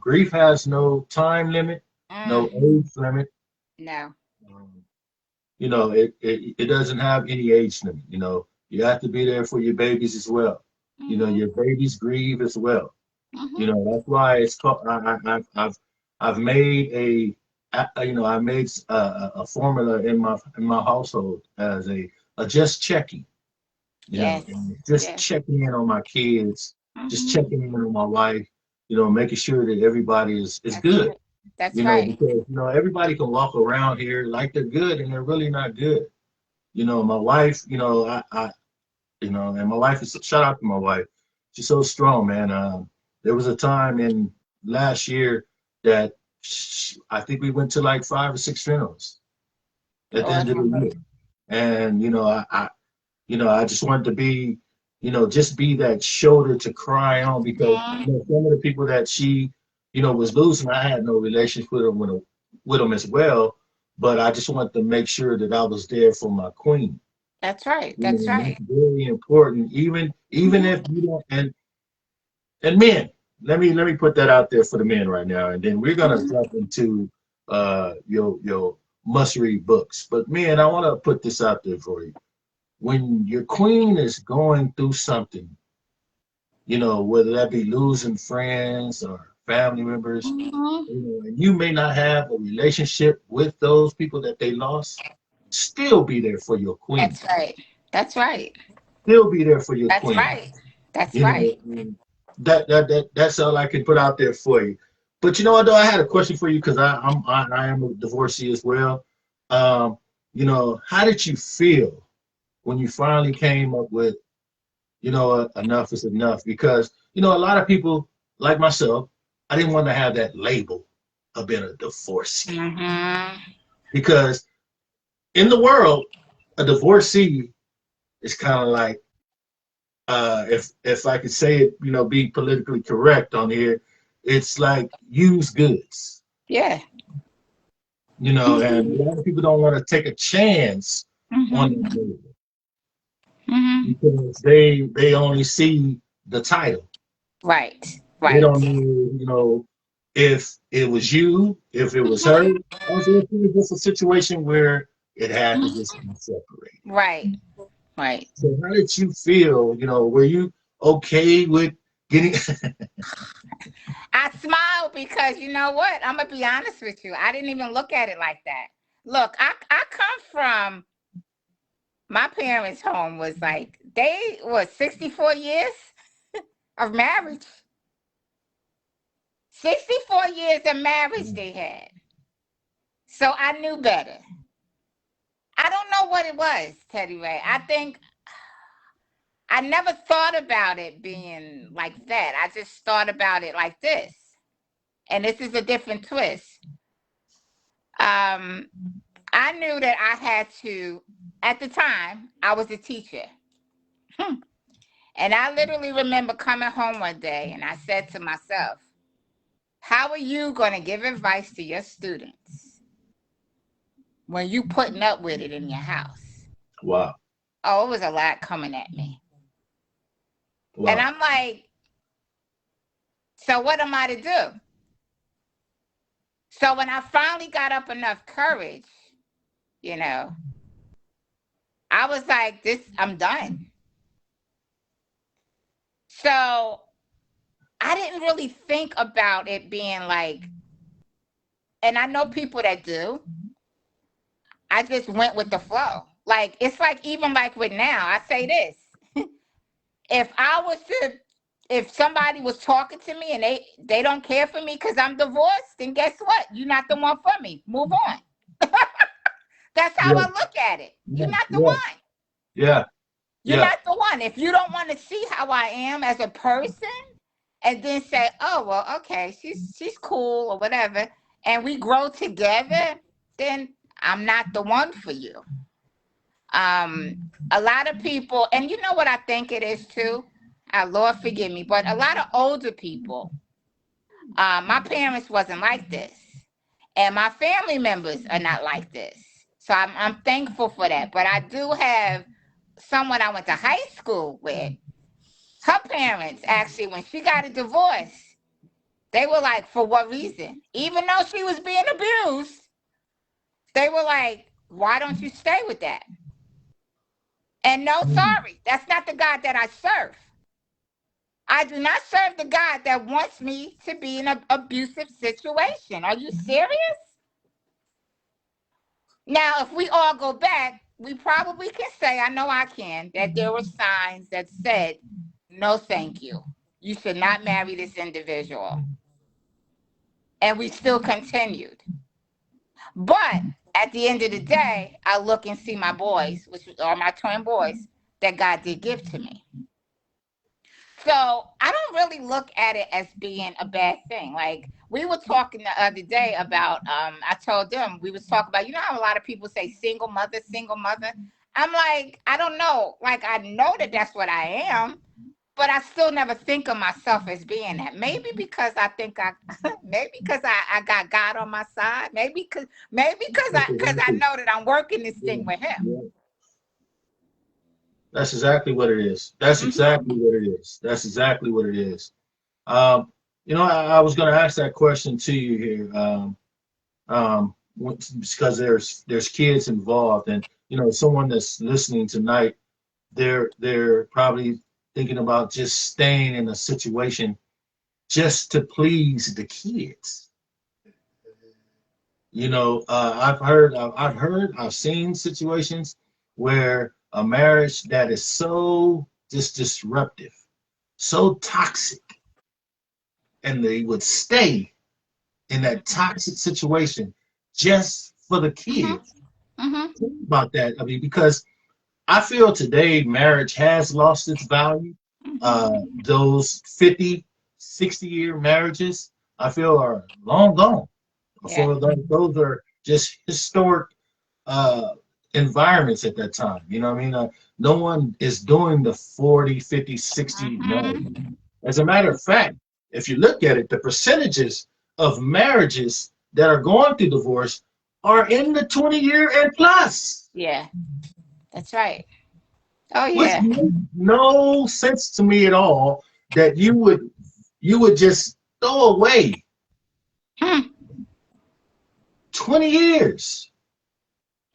grief has no time limit, no Mm, age limit. no. Um, it doesn't have any age limit. You have to be there for your babies as well. Hmm. Your babies grieve as well. Hmm. That's why it's called. I've made I made a formula in my household as a just checking. Yes. And just Yes. checking in on my kids, just Hmm. checking in on my wife. Making sure that everybody is That's good. right. That's right. Because everybody can walk around here like they're good and they're really not good. My wife. And my wife is, shout out to my wife. She's so strong, man. There was a time in last year that I think we went to like 5 or 6 funerals at the Lord end of have the year. mercy. And, I just wanted to be, just be that shoulder to cry on, because, Mhm. some of the people that she, was losing, I had no relationship with them as well. But I just wanted to make sure that I was there for my queen. That's right. That's And that's right. very important. Even Hmm. if you don't, and men, let me put that out there for the men right now, and then we're gonna Hmm. jump into your must read books. But men, I want to put this out there for you. When your queen is going through something, whether that be losing friends or family members, Hmm. and you may not have a relationship with those people that they lost, still be there for your queen. That's right. That's right. Still be there for your That's queen. right. That's You right. know, and that's all I can put out there for you. But you know what, though, I had a question for you, because I am a divorcee as well. Um, how did you feel when you finally came up with, enough is enough? Because a lot of people like myself, I didn't want to have that label of being a divorcee, Hmm. because in the world, a divorcee is kind of like, if I could say it, be politically correct on here, it's like used goods, Yeah. and Hmm. a lot of people don't want to take a chance on that Hmm. label. Mm-hmm. because they only see the title. Right. They Right. don't know, if it was you, if it was her, Mm-hmm. or if it was just a situation where it had to Mm-hmm. just be separated. Right. Right. So how did you feel? Were you okay with getting? I smiled because you know what? I'm gonna be honest with you. I didn't even look at it like that. Look, I come from my parents' home was like they was 64 years of marriage. 64 years of marriage they had. So I knew better. I don't know what it was, Teddy Ray. I think I never thought about it being like that. I just thought about it like this. And this is a different twist. Um, I knew that I had to, at the time, I was a teacher. And I literally remember coming home one day and I said to myself, how are you going to give advice to your students when you putting up with it in your house? Wow, Oh, it was a lot coming at me. And wow, I'm like, so what am I to do? So when I finally got up enough courage, you know, I was like, this, I'm done. So I didn't really think about it being like, and I know people that do. I just went with the flow. Like, it's like, even like with now, I say this. If I was to, if somebody was talking to me and they don't care for me because I'm divorced, then guess what? You're not the one for me. Move on. That's how yeah, I look at it. You're yeah, not the yeah, one. yeah, You're yeah, not the one. If you don't want to see how I am as a person and then say, "Oh, well, okay, she's cool or whatever," and we grow together, then I'm not the one for you. Um, a lot of people, and you know what I think it is too. Lord forgive me, but a lot of older people. My parents wasn't like this, and my family members are not like this. So I'm thankful for that. But I do have someone I went to high school with. Her parents actually, when she got a divorce, they were like, for what reason? Even though she was being abused, they were like, why don't you stay with that? And no, sorry, that's not the God that I serve. I do not serve the God that wants me to be in an abusive situation. Are you serious? Now, if we all go back, we probably can say, I know I can, that there were signs that said, no, thank you. You should not marry this individual. And we still continued. But at the end of the day, I look and see my boys, which are my twin boys, that God did give to me. So I don't really look at it as being a bad thing. Like we were talking the other day about, I told them we was talking about, you know how a lot of people say single mother, single mother. I'm like, I don't know. Like I know that that's what I am, but I still never think of myself as being that. Maybe because I think maybe because I got God on my side. Maybe because I know that I'm working this yeah, thing with Him. yeah. That's exactly what it is. That's Hmm. exactly what it is. That's exactly what it is. Um, I was going to ask that question to you here, because there's kids involved, and someone that's listening tonight, they're probably thinking about just staying in a situation just to please the kids. I've seen situations where a marriage that is so just disruptive, so toxic, and they would stay in that toxic situation just for the Hmm. kids. Hmm. Think about that. I mean, because I feel today marriage has lost its value. Hmm. Those 50, 60-year marriages, I feel are long gone. I Yeah. feel like those are just historic uh, environments at that time. You know what I mean? No one is doing the 40, 50, 60 marriage. Hmm. As a matter of fact, if you look at it, the percentages of marriages that are going through divorce are in the 20-year and plus. Yeah. That's right. Oh which yeah. makes no sense to me at all that you would just throw away Hmm. 20 years.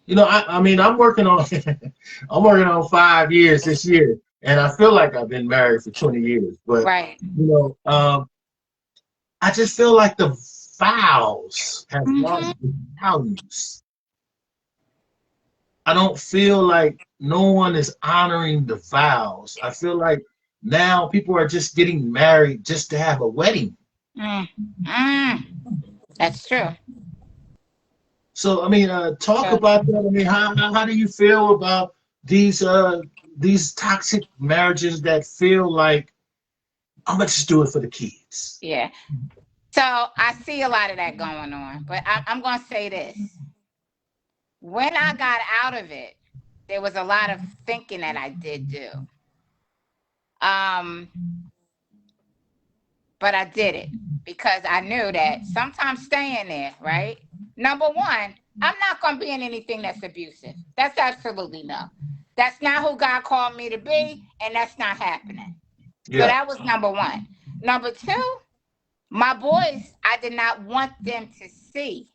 I mean, I'm working on I'm working on 5 years this year, and I feel like I've been married for 20 years. But Right. I just feel like the vows have Hmm. lost the values. I don't feel like no one is honoring the vows. I feel like now people are just getting married just to have a wedding. Mm. Mm. That's true. So I mean, talk True. about that. I mean, how do you feel about these toxic marriages that feel like I'm gonna just do it for the kids? Yeah. So I see a lot of that going on, but I'm going to say this. When I got out of it, there was a lot of thinking that I did do. Um, but I did it because I knew that sometimes staying there, right? Number one, I'm not going to be in anything that's abusive. That's absolutely no. That's not who God called me to be, and that's not happening. So Yeah, that was number one. Number two, my boys, I did not want them to see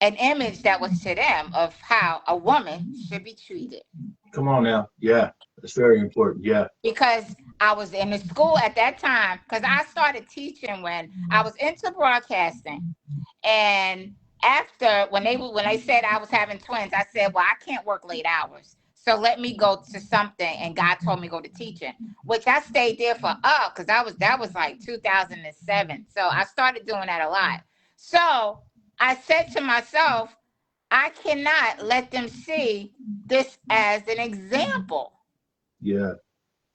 an image that was to them of how a woman should be treated. come on now. Yeah, that's very important. Yeah, Because I was in the school at that time, because I started teaching when I was into broadcasting. And after when they said I was having twins, I said, well, I can't work late hours. So let me go to something. And God told me to go to teaching, which I stayed there for because that was like 2007. So I started doing that a lot. So I said to myself, I cannot let them see this as an example. yeah,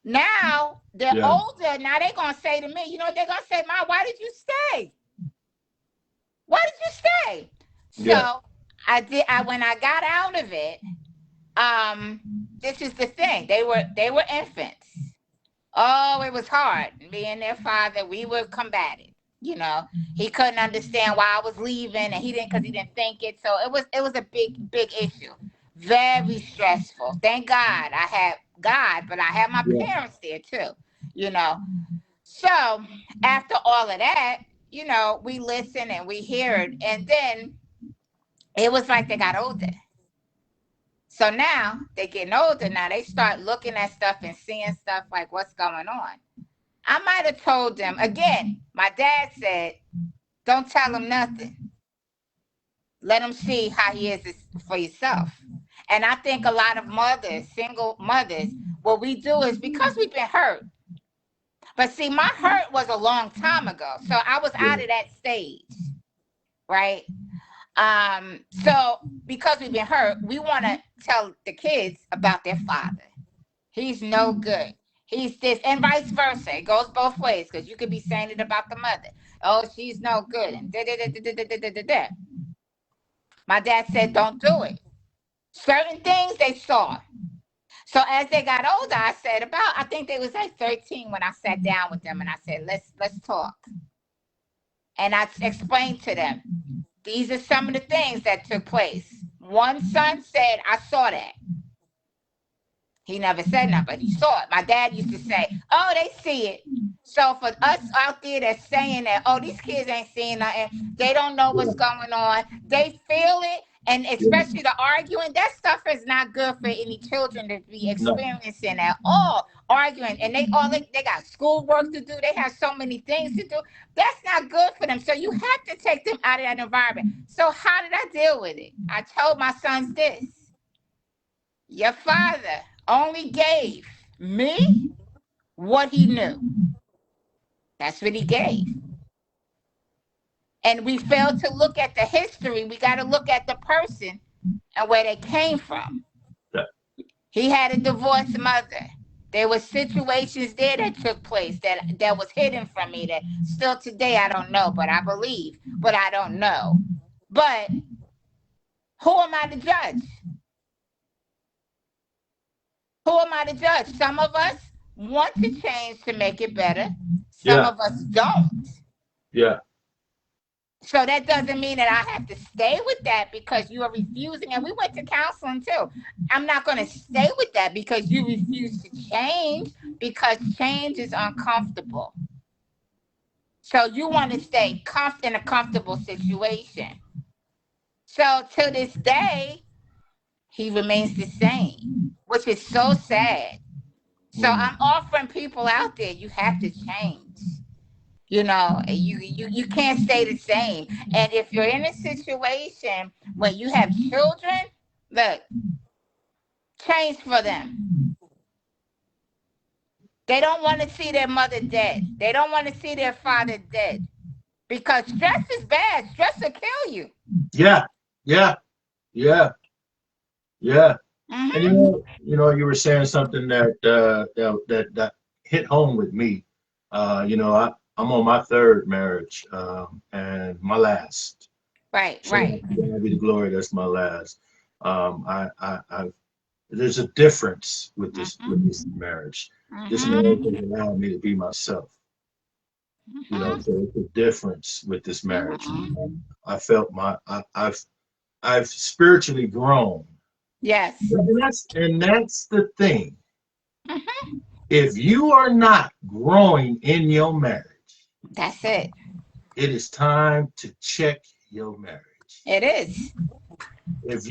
Now they're yeah, older. Now they're gonna say to me, you know what they're gonna say, Mom, why did you stay? Why did you stay? yeah, So I when I got out of it, um, this is the thing. They were infants. Oh, it was hard. Me and their father, we were combative. You know, he couldn't understand why I was leaving, and he didn't because he didn't think it. So it was a big issue, very stressful. Thank God I had God, but I had my yeah, parents there too. You know, so after all of that, we listened and we heard, and then it was like they got older. So now they're getting older. Now they start looking at stuff and seeing stuff like what's going on. I might have told them again. My dad said, "Don't tell him nothing. Let him see how he is for yourself." And I think a lot of mothers, single mothers, what we do is because we've been hurt. But see, my hurt was a long time ago, so I was out yeah, of that stage, right? So because we've been hurt, we want to tell the kids about their father. He's no good. He's this, and vice versa. It goes both ways because you could be saying it about the mother. Oh, she's no good, and da da da da da da da da da. My dad said, "Don't do it." Certain things they saw. So as they got older, I said I think they was like 13 when I sat down with them and I said, let's talk. And I explained to them, these are some of the things that took place. One son said, I saw that. He never said nothing, but he saw it. My dad used to say, oh, they see it. So for us out there that's saying that, oh, these kids ain't seeing nothing, they don't know what's yeah, going on, they feel it, and yeah. especially the arguing, that stuff is not good for any children to be No, experiencing at all. Arguing, and they got schoolwork to do, they have so many things to do. That's not good for them. So you have to take them out of that environment. So how did I deal with it? I told my sons this. Your father only gave me what he knew. That's what he gave. And we failed to look at the history. We got to look at the person and where they came from. that, He had a divorced mother. There were situations there that took place that was hidden from me that still today I don't know, but I believe, but I don't know. But who am I to judge? Who am I to judge? Some of us want to change to make it better. Some yeah, of us don't. yeah, So that doesn't mean that I have to stay with that because you are refusing. And we went to counseling too. I'm not going to stay with that because you refuse to change, because change is uncomfortable. So you want to stay in a comfortable situation. So to this day, he remains the same, which is so sad. So Mm. I'm offering people out there, you have to change. You can't stay the same. And if you're in a situation when you have children, look, change for them. They don't want to see their mother dead. They don't want to see their father dead. Because stress is bad. Stress will kill you. Yeah, yeah, yeah, yeah. And Hmm. you were saying something that hit home with me. I'm on my third marriage, and my last. Right, So right. God be the glory. That's my last. I there's a difference with Hmm. this marriage. This marriage Hmm. has allowed me to be myself. Hmm. So it's a difference with this marriage. Hmm. I felt I've spiritually grown. Yes. And that's the thing. Hmm. If you are not growing in your marriage, That's it. it is time to check your marriage. It is. If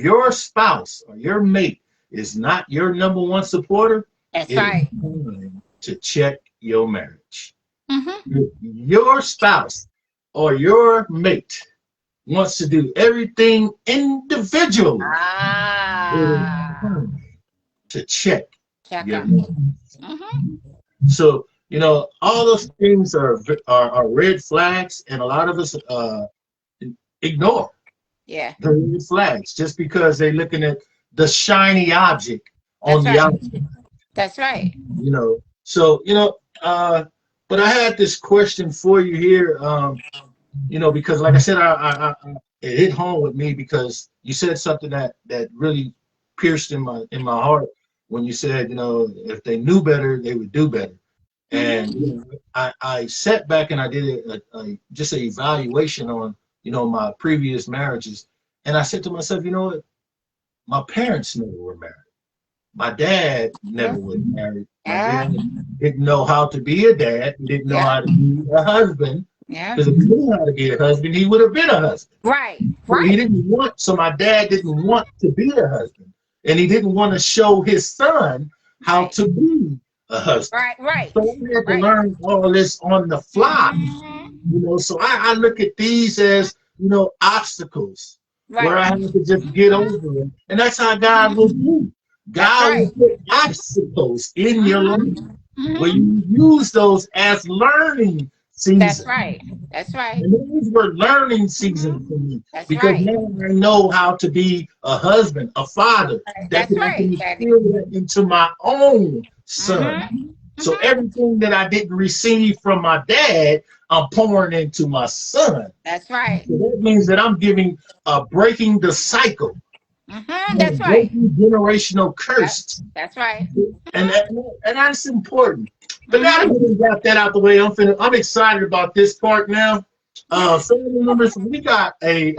your spouse or your mate is not your number one supporter, That's it is right. time to check your marriage. Hmm. If your spouse or your mate wants to do everything individually, it is Ah, time to check check your them. marriage. Hmm. So, all those things are red flags, and a lot of us ignore Yeah, the red flags just because they're looking at the shiny object on that's the right. outside. That's right. So, but I had this question for you here, because like I said, it hit home with me because you said something that really pierced in my heart when you said, if they knew better, they would do better. And Hmm. I sat back and I did just an evaluation on my previous marriages, and I said to myself, you know what? My parents never were married. My dad never Yeah. was married. My Yeah. dad didn't know how to be a dad. He didn't know Yeah. how to be a husband. Yeah. Because if he knew how to be a husband, he would have been a husband. Right. So he Right. didn't want. So my dad didn't want to be a husband, and he didn't want to show his son how Right. to be a husband. Right. Right. So I had to Right. learn all this on the fly. Hmm. So I look at these as obstacles where Right. I have to just get over it, and that's how God will do. That's God will right. put obstacles in your life Hmm. where Hmm. you use those as learning That's seasons. right. That's right. And these were learning Hmm. seasons for me That's because right. now I know how to be a husband, a father, that That's I can right, Daddy. instill that into my own son. Hmm. So Hmm. everything that I didn't receive from my dad, I'm pouring into my son. That's right. So that means that I'm breaking the cycle, Hmm. That's right. breaking generational Yep. curses. That's right. And, Hmm. and that's important. But now that Hmm. we got that out the way, I'm excited about this part now. Family members, we got a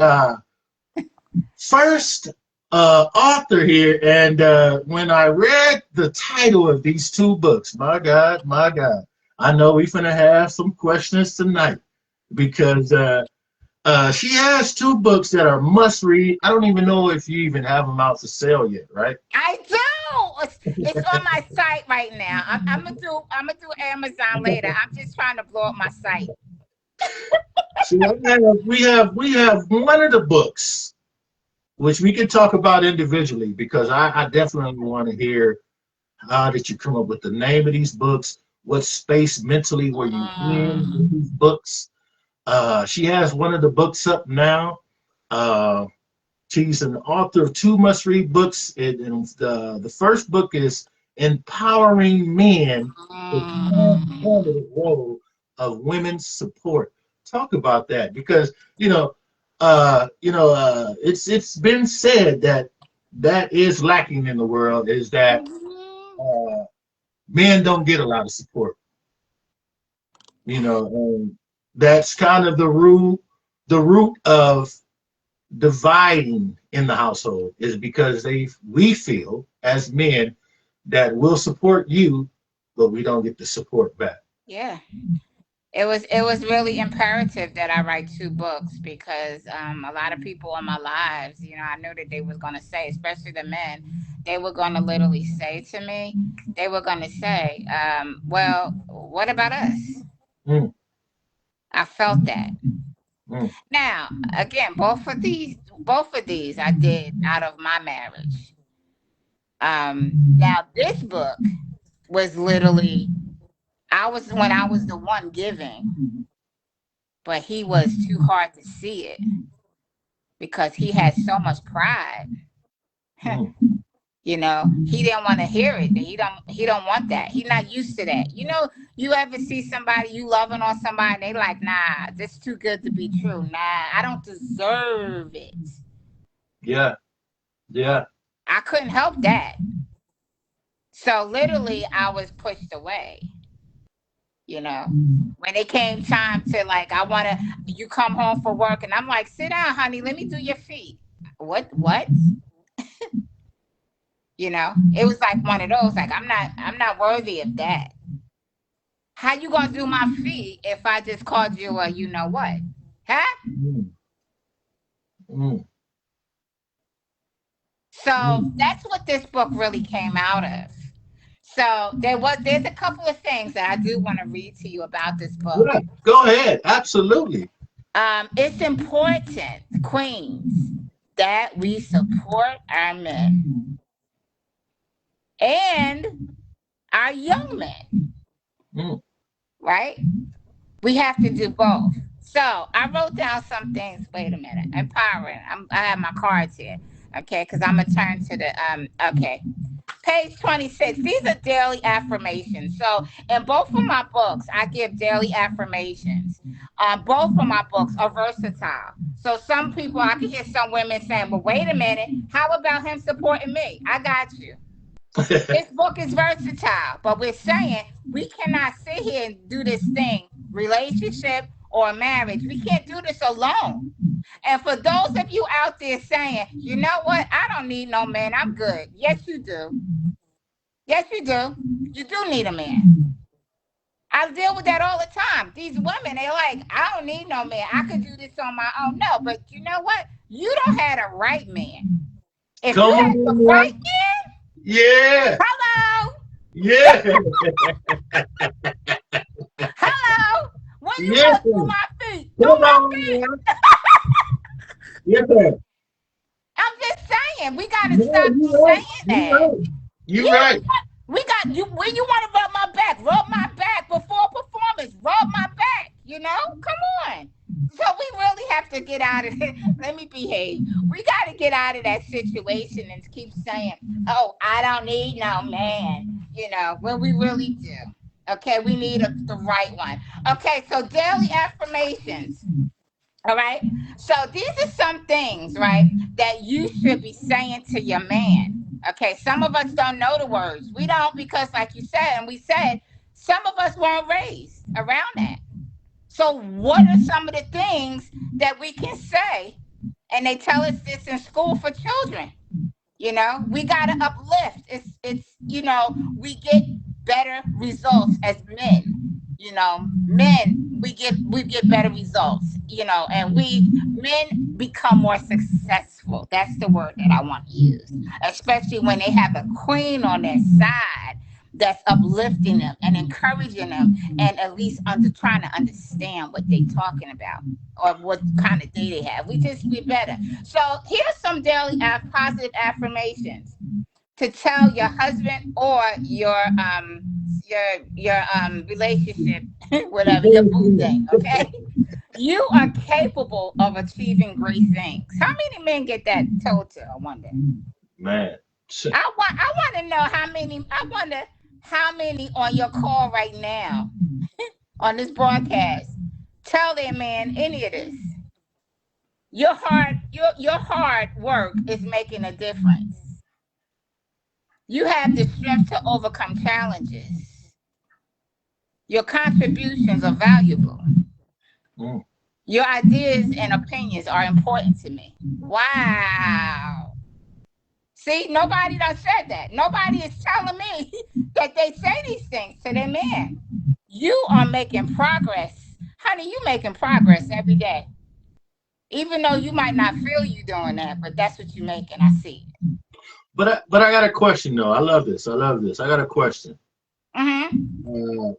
first author here, and when I read the title of these two books, my God, I know we're gonna have some questions tonight because she has two books that are must read. I don't even know if you even have them out for sale yet, right? I do. It's on my site right now. I'm gonna do Amazon later. I'm just trying to blow up my site. So we have one of the books which we can talk about individually because I definitely want to hear how did you come up with the name of these books, what space mentally were you in with Mm. these books. She has one of the books up now. Uh, she's an author of two must-read books, and the first book is Empowering Men, the Mm. transformative role of women's support. Talk about that because it's been said that is lacking in the world is that Mhm. uh, men don't get a lot of support, and that's kind of the rule. the root of dividing in the household is because we feel as men that we'll support you, but we don't get the support back. Yeah. It was really imperative that I write two books because a lot of people in my lives, I knew that they was gonna say, especially the men, they were gonna literally say to me, they were gonna say, well, what about us? Mm, I felt that. mm, Now, again, both of these I did out of my marriage. Now this book was literally I was the one giving, but he was too hard to see it because he had so much pride. mm. He didn't want to hear it. He don't want that. He not used to that. You ever see somebody you loving on somebody and they like, nah, this too good to be true. Nah, I don't deserve it. Yeah, yeah. I couldn't help that. So literally I was pushed away, you know. When it came time to like, you come home for work and I'm like, sit down, honey, let me do your feet. What? It was like one of those, like, I'm not worthy of that. How you gonna do my feet if I just called you a you know what? Huh? Mm, mm, So mm. that's what this book really came out of. So there's a couple of things that I do want to read to you about this book. Yeah, go ahead. Absolutely. It's important, queens, that we support our men and our young men, Mm. right? We have to do both. So I wrote down some things. Wait a minute. Empowering. I have my cards here. Okay, because I'm gonna turn to the okay. Page 26. These are daily affirmations. So in both of my books, I give daily affirmations. Both of my books are versatile. So some people, I can hear some women saying, "But wait a minute, how about him supporting me?" I got you. This book is versatile, but we're saying we cannot sit here and do this thing, relationship or marriage. We can't do this alone. And for those of you out there saying, you know what, I don't need no man, I'm good. Yes, you do. Yes, you do. You do need a man. I deal with that all the time. These women, they're like, I don't need no man. I could do this on my own. No, but you know what? You don't have the right man. If you Come had the on right now. man, Yeah, hello, yeah, hello. When you yeah. gonna do my feet? Do Come my on feet. now. Yeah. I'm just saying, we gotta No, stop you're right. saying You're that. right. You're Yeah, right. we got you. When you want to rub my back, before performance. Rub my back. Come on. So we really have to get out of it. Let me behave. We got to get out of that situation and keep saying, "Oh, I don't need no man." When we really do. Okay, we need the right one. Okay, so daily affirmations. All right. So these are some things, right, that you should be saying to your man. Okay. Some of us don't know the words. We don't because, like you said, and we said, some of us weren't raised around that. So, what are some of the things that we can say? And they tell us this in school for children. We gotta uplift. We get better results as men. Men, we get better results, and we men become more successful. That's the word that I want to use. Especially when they have a queen on their side that's uplifting them and encouraging them and at least trying to understand what they talking about or what kind of day they have. We better. So here's some daily positive affirmations to tell your husband or your relationship, whatever, your boo thing, okay? You are capable of achieving great things. How many men get that told to? I wonder. Man. I want to know how many. I wonder how many on your call right now on this broadcast tell their man any of this. Your hard work is making a difference. You have the strength to overcome challenges. Your contributions are valuable. Mm. Your ideas and opinions are important to me. Wow. See, nobody done said that. Nobody is telling me that they say these things to their man. You are making progress. Honey, you making progress every day. Even though you might not feel you doing that, but that's what you're making. I see it. But I got a question though. I love this. I love this. I got a question. Mm-hmm. Uh,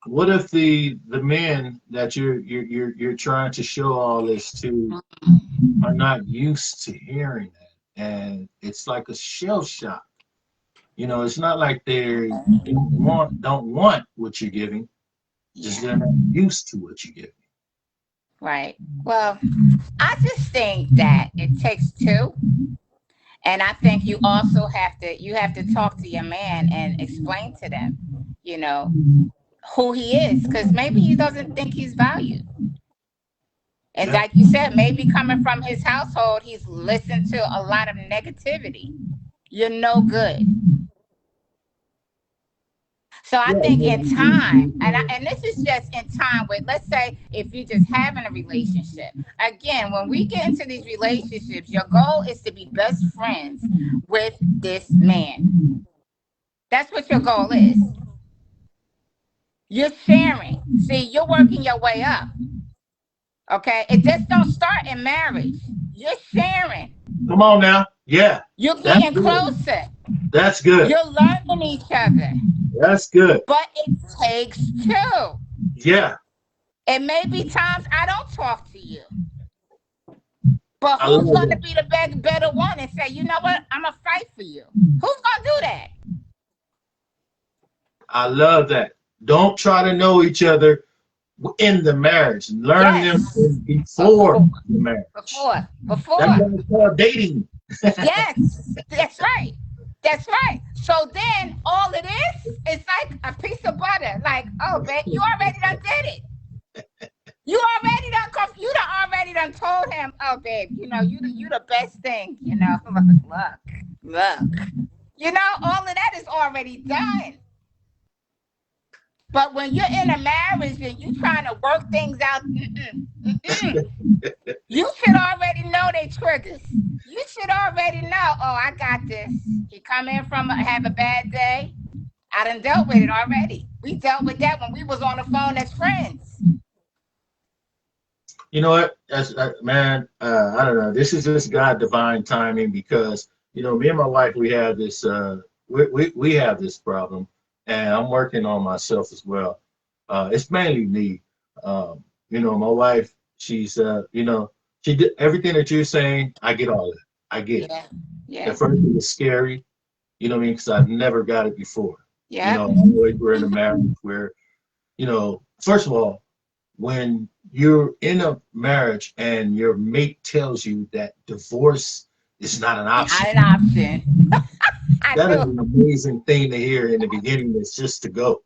what if the men that you're trying to show all this to are not used to hearing that, and it's like a shell shock? You know, it's not like they don't want what you're giving, just Yeah. they're not used to what you're giving. Right. Well, I just think that it takes two. And I think you have to talk to your man and explain to them, you know, who he is. Because maybe he doesn't think he's valued. And Yeah. like you said, maybe coming from his household, he's listened to a lot of negativity. You're no good. So I Yeah. think in time, and this is just in time with, let's say, if you're just having a relationship. Again, when we get into these relationships, your goal is to be best friends with this man. That's what your goal is. You're sharing. See, you're working your way up. Okay. It just don't start in marriage. You're sharing. Come on now. Yeah. You're That's getting good. closer. That's good. You're learning each other. That's good. But it takes two. Yeah. It may be times I don't talk to you. But I love who's going to that. be the better one and say, you know what? I'm going to fight for you. Who's going to do that? I love that. Don't try to know each other in the marriage. Learn them Yes. before Before. the marriage. Before. That's Before. what we call dating. Yes. That's right. That's right. So then all it is like a piece of butter. Like, oh, babe, you already done did it. You already done told him, oh, babe, you the best thing, look. All of that is already done. But when you're in a marriage and you're trying to work things out, you should already know they triggers. You should already know, oh, I got this. He come in from have a bad day. I done dealt with it already. We dealt with that when we was on the phone as friends. You know what? That's man. I don't know. This is just God divine timing because me and my wife we have this we have this problem, and I'm working on myself as well. It's mainly me. My wife. She's she did everything that you're saying. I get all of it. I get it. Yeah. Yeah. At first it was scary. You know what I mean? Because I've never got it before. Yeah. Always we're in a marriage where first of all, when you're in a marriage and your mate tells you that divorce is not an option, Not an option. I that is do. an amazing thing to hear in the beginning. It's just to go.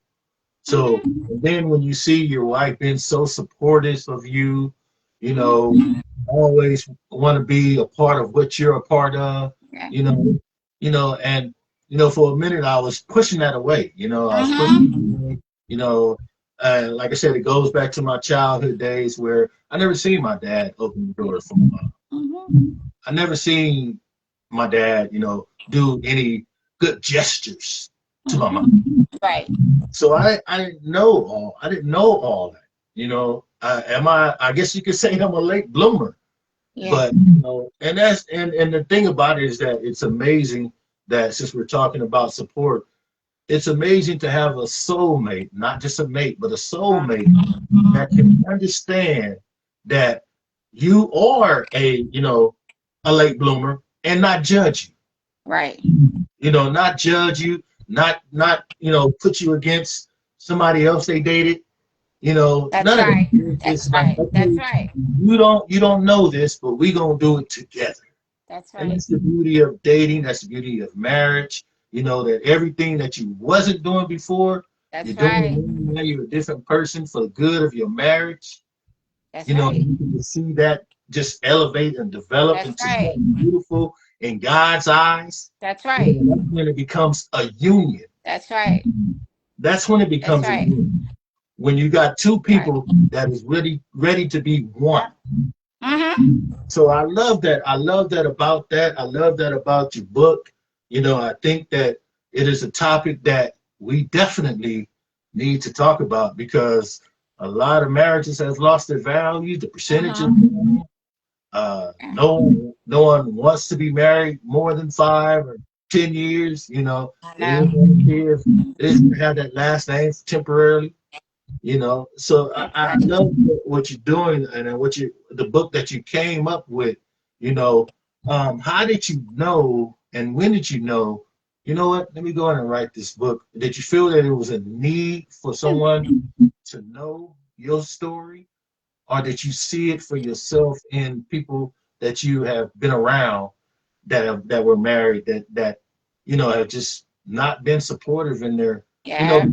So Mm-hmm. and then when you see your wife being so supportive of you, you know, Mm-hmm. always want to be a part of what you're a part of, Yeah. you know, and for a minute I was pushing that away. I was pushing Mm-hmm. it away, you know, like I said, it goes back to my childhood days where I never seen my dad open the door for my mom. Mm-hmm. I never seen my dad, do any good gestures to my mom. Mm-hmm. Right. So I didn't know all that. I guess you could say I'm a late bloomer. Yeah. But and the thing about it is that it's amazing that since we're talking about support, it's amazing to have a soulmate, not just a mate, but a soulmate that can understand that you are a late bloomer and not judge you. Right. Not judge you, not put you against somebody else they dated. That's None of right. it. That's It's like, right. That's okay, right. you don't know this, but we gonna do it together. That's And right. that's the beauty of dating. That's the beauty of marriage. That everything that you wasn't doing before, you're That's doing it right. now. Now you're a different person for the good of your marriage. That's right. You can see that just elevate and develop That's into right. something beautiful in God's eyes. That's right. That's when it becomes a union. That's right. That's when it That's becomes a right. union. when you got two Right. people that is really ready to be one. Yeah. Mm-hmm. So I love that. I love that about that. I love that about your book. I think that it is a topic that we definitely need to talk about because a lot of marriages has lost their value. The percentages, Mm-hmm. no one wants to be married more than 5 or 10 years. I They know. just want kids. They just have that last name temporarily. So I, That's I right. love what you're doing and the book that you came up with. You know, how did you know and when did you know? You know what? Let me go in and write this book. Did you feel that it was a need for someone to know your story, or did you see it for yourself in people that you have been around that were married that have just not been supportive in their Yeah.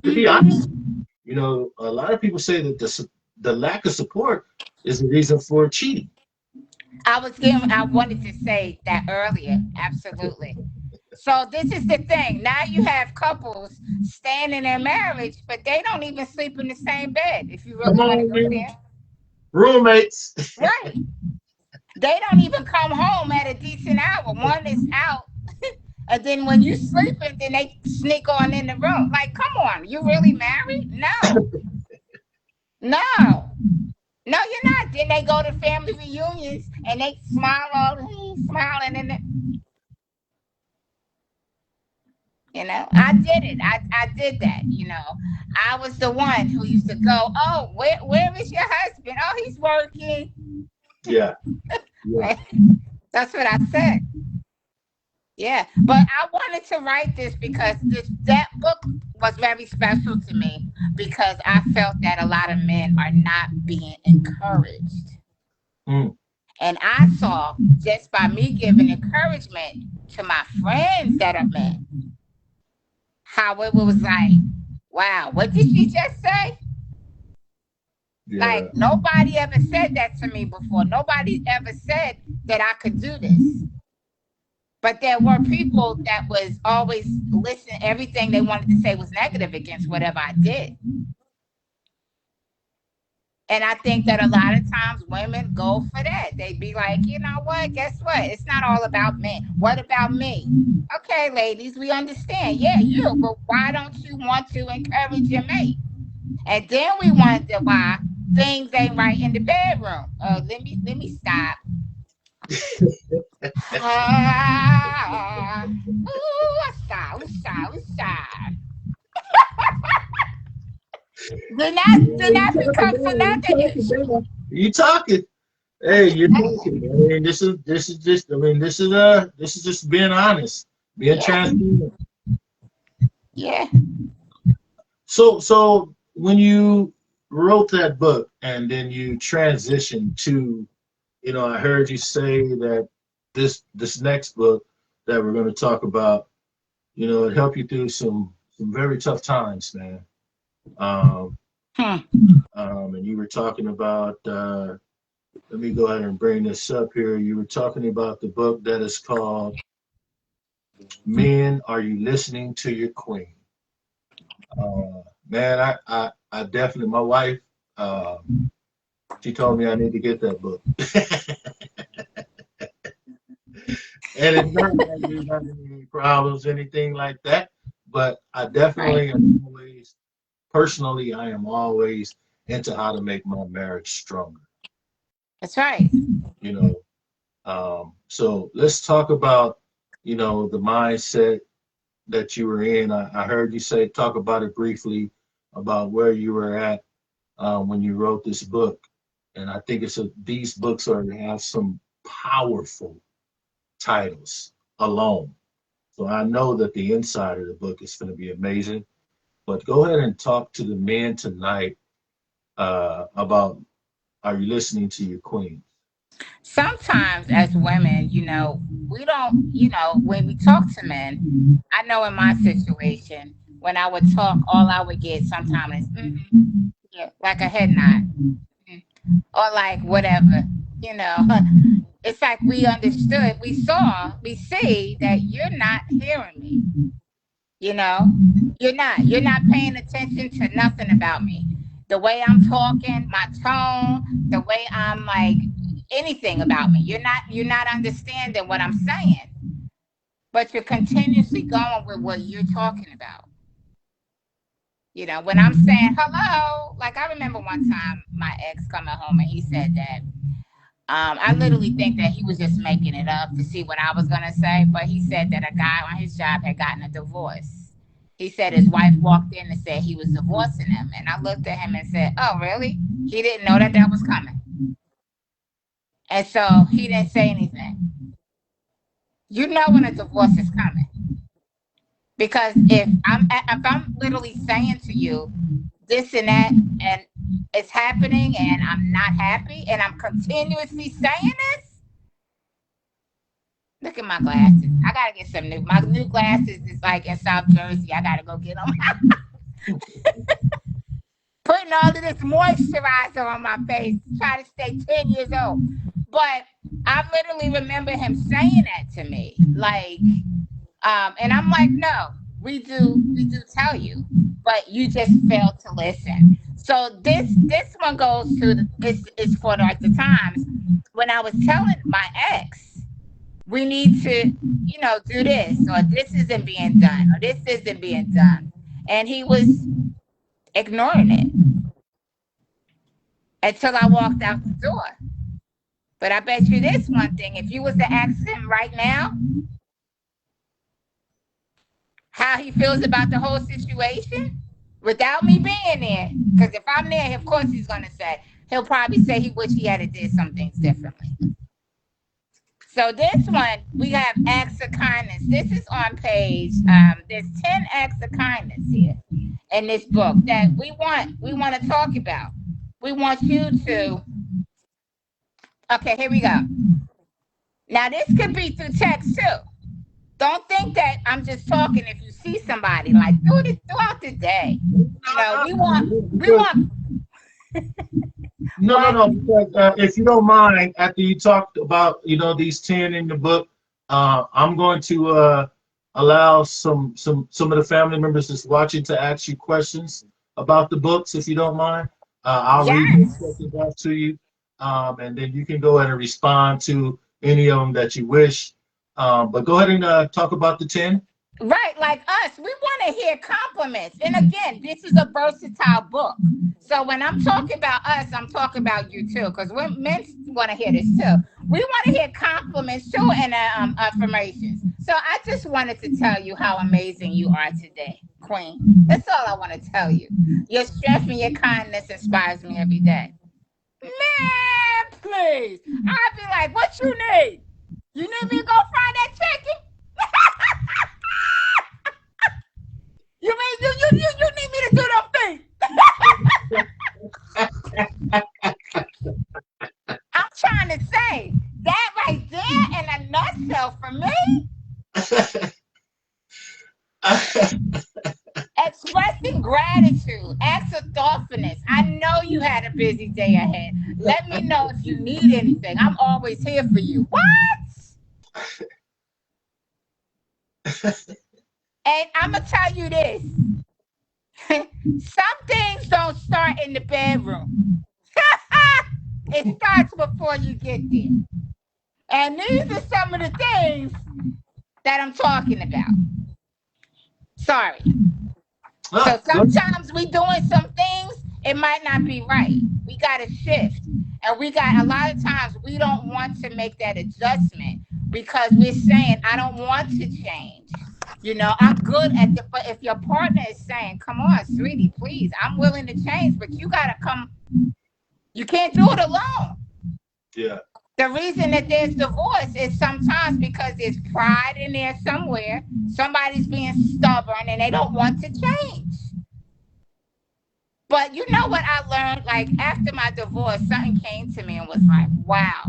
to be honest, Mm-hmm. a lot of people say that the lack of support is the reason for cheating. I wanted to say that earlier. Absolutely. So this is the thing. Now you have couples staying in their marriage, but they don't even sleep in the same bed. If you Come really want to on, go man. there, Roommates. right? They don't even come home at a decent hour. One is out, and then when you sleeping, then they sneak on in the room. Like, come on, you really married? No, no, no, you're not. Then they go to family reunions and they smile all smiling and I did it. I did that. I was the one who used to go, oh, where is your husband? Oh, he's working. Yeah, yeah, Right. That's what I said. Yeah, but I wanted to write this because that book was very special to me because I felt that a lot of men are not being encouraged. mm, And I saw just by me giving encouragement to my friends that are men, how it was like, wow, what did she just say? Like yeah, nobody ever said that to me before. Nobody ever said that I could do this. But there were people that was always listening. Everything they wanted to say was negative against whatever I did. And I think that a lot of times women go for that. They be like, you know what? Guess what? It's not all about men. What about me? Okay, ladies, we understand. Yeah, you. But why don't you want to encourage your mate? And then we wonder why things ain't right in the bedroom. Let me stop. Ah, ooh, I Then that becomes another issue. you talking? Hey, you're talking. I mean, this is just. I mean, this is just being honest, being Yeah, transparent. yeah. So when you wrote that book and then you transitioned to, I heard you say that this next book that we're going to talk about, it helped you through some very tough times, man. Um, Hmm. and you were talking about. Let me go ahead and bring this up here. You were talking about the book that is called "Men, Are You Listening to Your Queen?" Man, I definitely. My wife, uh, she told me I need to get that book, and it's not that we're having any problems, anything like that. But I Right. definitely am always, personally, I am always into how to make my marriage stronger. That's right. You know, so let's talk about, the mindset that you were in. I heard you say talk about it briefly about where you were at when you wrote this book, and I think these books are have some powerful titles alone. So I know that the inside of the book is going to be amazing. But go ahead and talk to the men tonight about are you listening to your queen? Sometimes as women, we don't, when we talk to men, I know in my situation, when I would talk, all I would get sometimes is, yeah, like a head nod, mm, or like whatever, you know. It's like we understood, we see that you're not hearing me. You know, you're not paying attention to nothing about me. The way I'm talking, my tone, the way I'm like anything about me. You're not understanding what I'm saying, but you're continuously going with what you're talking about. You know, when I'm saying hello, like I remember one time my ex coming home and he said that I literally think that he was just making it up to see what I was gonna say, but he said that a guy on his job had gotten a divorce. He said his wife walked in and said he was divorcing him, and I looked at him and said, "Oh, really?" He didn't know that that was coming, and so he didn't say anything. You know when a divorce is coming because if I'm literally saying to you this and that, and it's happening, and I'm not happy, and I'm continuously saying this. Look at my glasses. I gotta get some new. My new glasses is like in South Jersey. I gotta go get them. Putting all of this moisturizer on my face, try to stay 10 years old. But I literally remember him saying that to me, like, and I'm like, no, we do tell you, but you just fail to listen. So this one goes to is for like the times when I was telling my ex we need to, you know, do this, or this isn't being done, or this isn't being done. And he was ignoring it until I walked out the door. But I bet you this one thing, if you was to ask him right now how he feels about the whole situation without me being there, because if I'm there, of course he's gonna say, he'll probably say he wish he had did some things differently. So this one, we have acts of kindness. This is on page, there's 10 acts of kindness here in this book that we want to talk about. We want you to, okay, here we go. Now this could be through text too. Don't think that I'm just talking if you see somebody, like throughout the day. You know, we Because want no, no, what? no. Because if you don't mind, after you talked about these 10 in the book, I'm going to allow some of the family members that's watching to ask you questions about the books, if you don't mind. I'll read these Yes. questions off to you, and then you can go ahead and respond to any of them that you wish. But go ahead and talk about the 10. Right, like us, we want to hear compliments. And again, this is a versatile book. So when I'm talking about us, I'm talking about you too, because men want to hear this too. We want to hear compliments too and affirmations. So I just wanted to tell you how amazing you are today, Queen. That's all I want to tell you. Your strength and your kindness inspires me every day. Man, please. I'll be like, what you need? You need me to go fry that chicken? You mean you need me to do them things? I'm trying to say that right there in a nutshell for me, expressing gratitude, acts of thoughtfulness. I know you had a busy day ahead. Let me know if you need anything. I'm always here for you. What? And I'm gonna tell you this. Some things don't start in the bedroom. It starts before you get there. And these are some of the things that I'm talking about. Sorry. So Good. sometimes we doing some things, it might not be right. We got to shift. And we got a lot of times we don't want to make that adjustment because we're saying, I don't want to change. You know, I'm good at the, but if your partner is saying, come on, sweetie, please, I'm willing to change, but you got to come, you can't do it alone. Yeah. The reason that there's divorce is sometimes because there's pride in there somewhere. Somebody's being stubborn and they don't want to change. But you know what I learned? Like after my divorce, something came to me and was like, wow,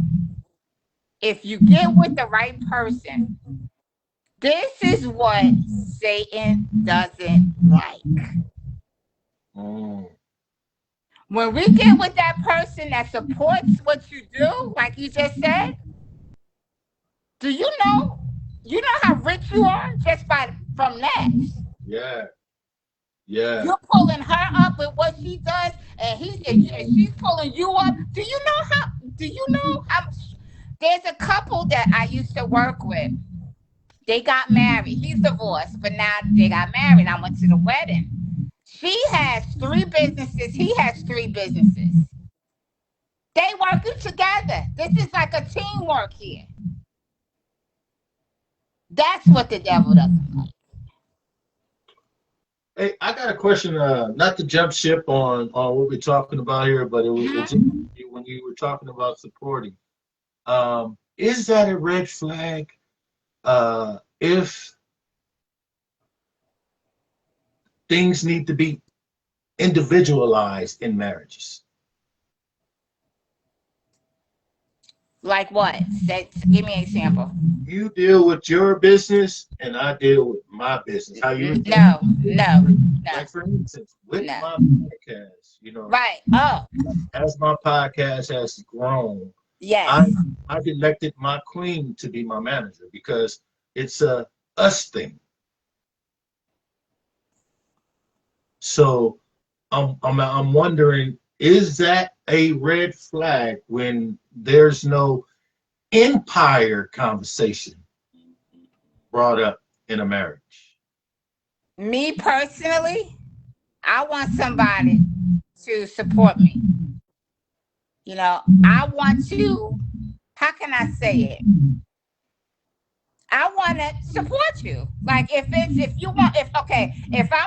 if you get with the right person, this is what Satan doesn't like. Mm. When we get with that person that supports what you do, like you just said, do you know how rich you are just by from that? Yeah. Yeah. You're pulling her up with what she does, and she's pulling you up. Do you know how? Do you know how? There's a couple that I used to work with. They got married. He's divorced, but now they got married. I went to the wedding. She has 3 businesses. He has 3 businesses. They working together. This is like a teamwork here. That's what the devil doesn't like. Hey, I got a question. Not to jump ship on what we're talking about here, but it's Mhm. when you were talking about supporting. Is that a red flag? If things need to be individualized in marriages. Like what? Give me an example. You deal with your business and I deal with my business. How you No, no, no, like for instance, with no. my podcast, Right. Oh, as my podcast has grown, I yes. I've elected my queen to be my manager because it's a us thing. So I'm wondering, is that a red flag when there's no empire conversation brought up in a marriage? Me personally, I want somebody to support me. I want to, how can I say it? I want to support you. Like if I'm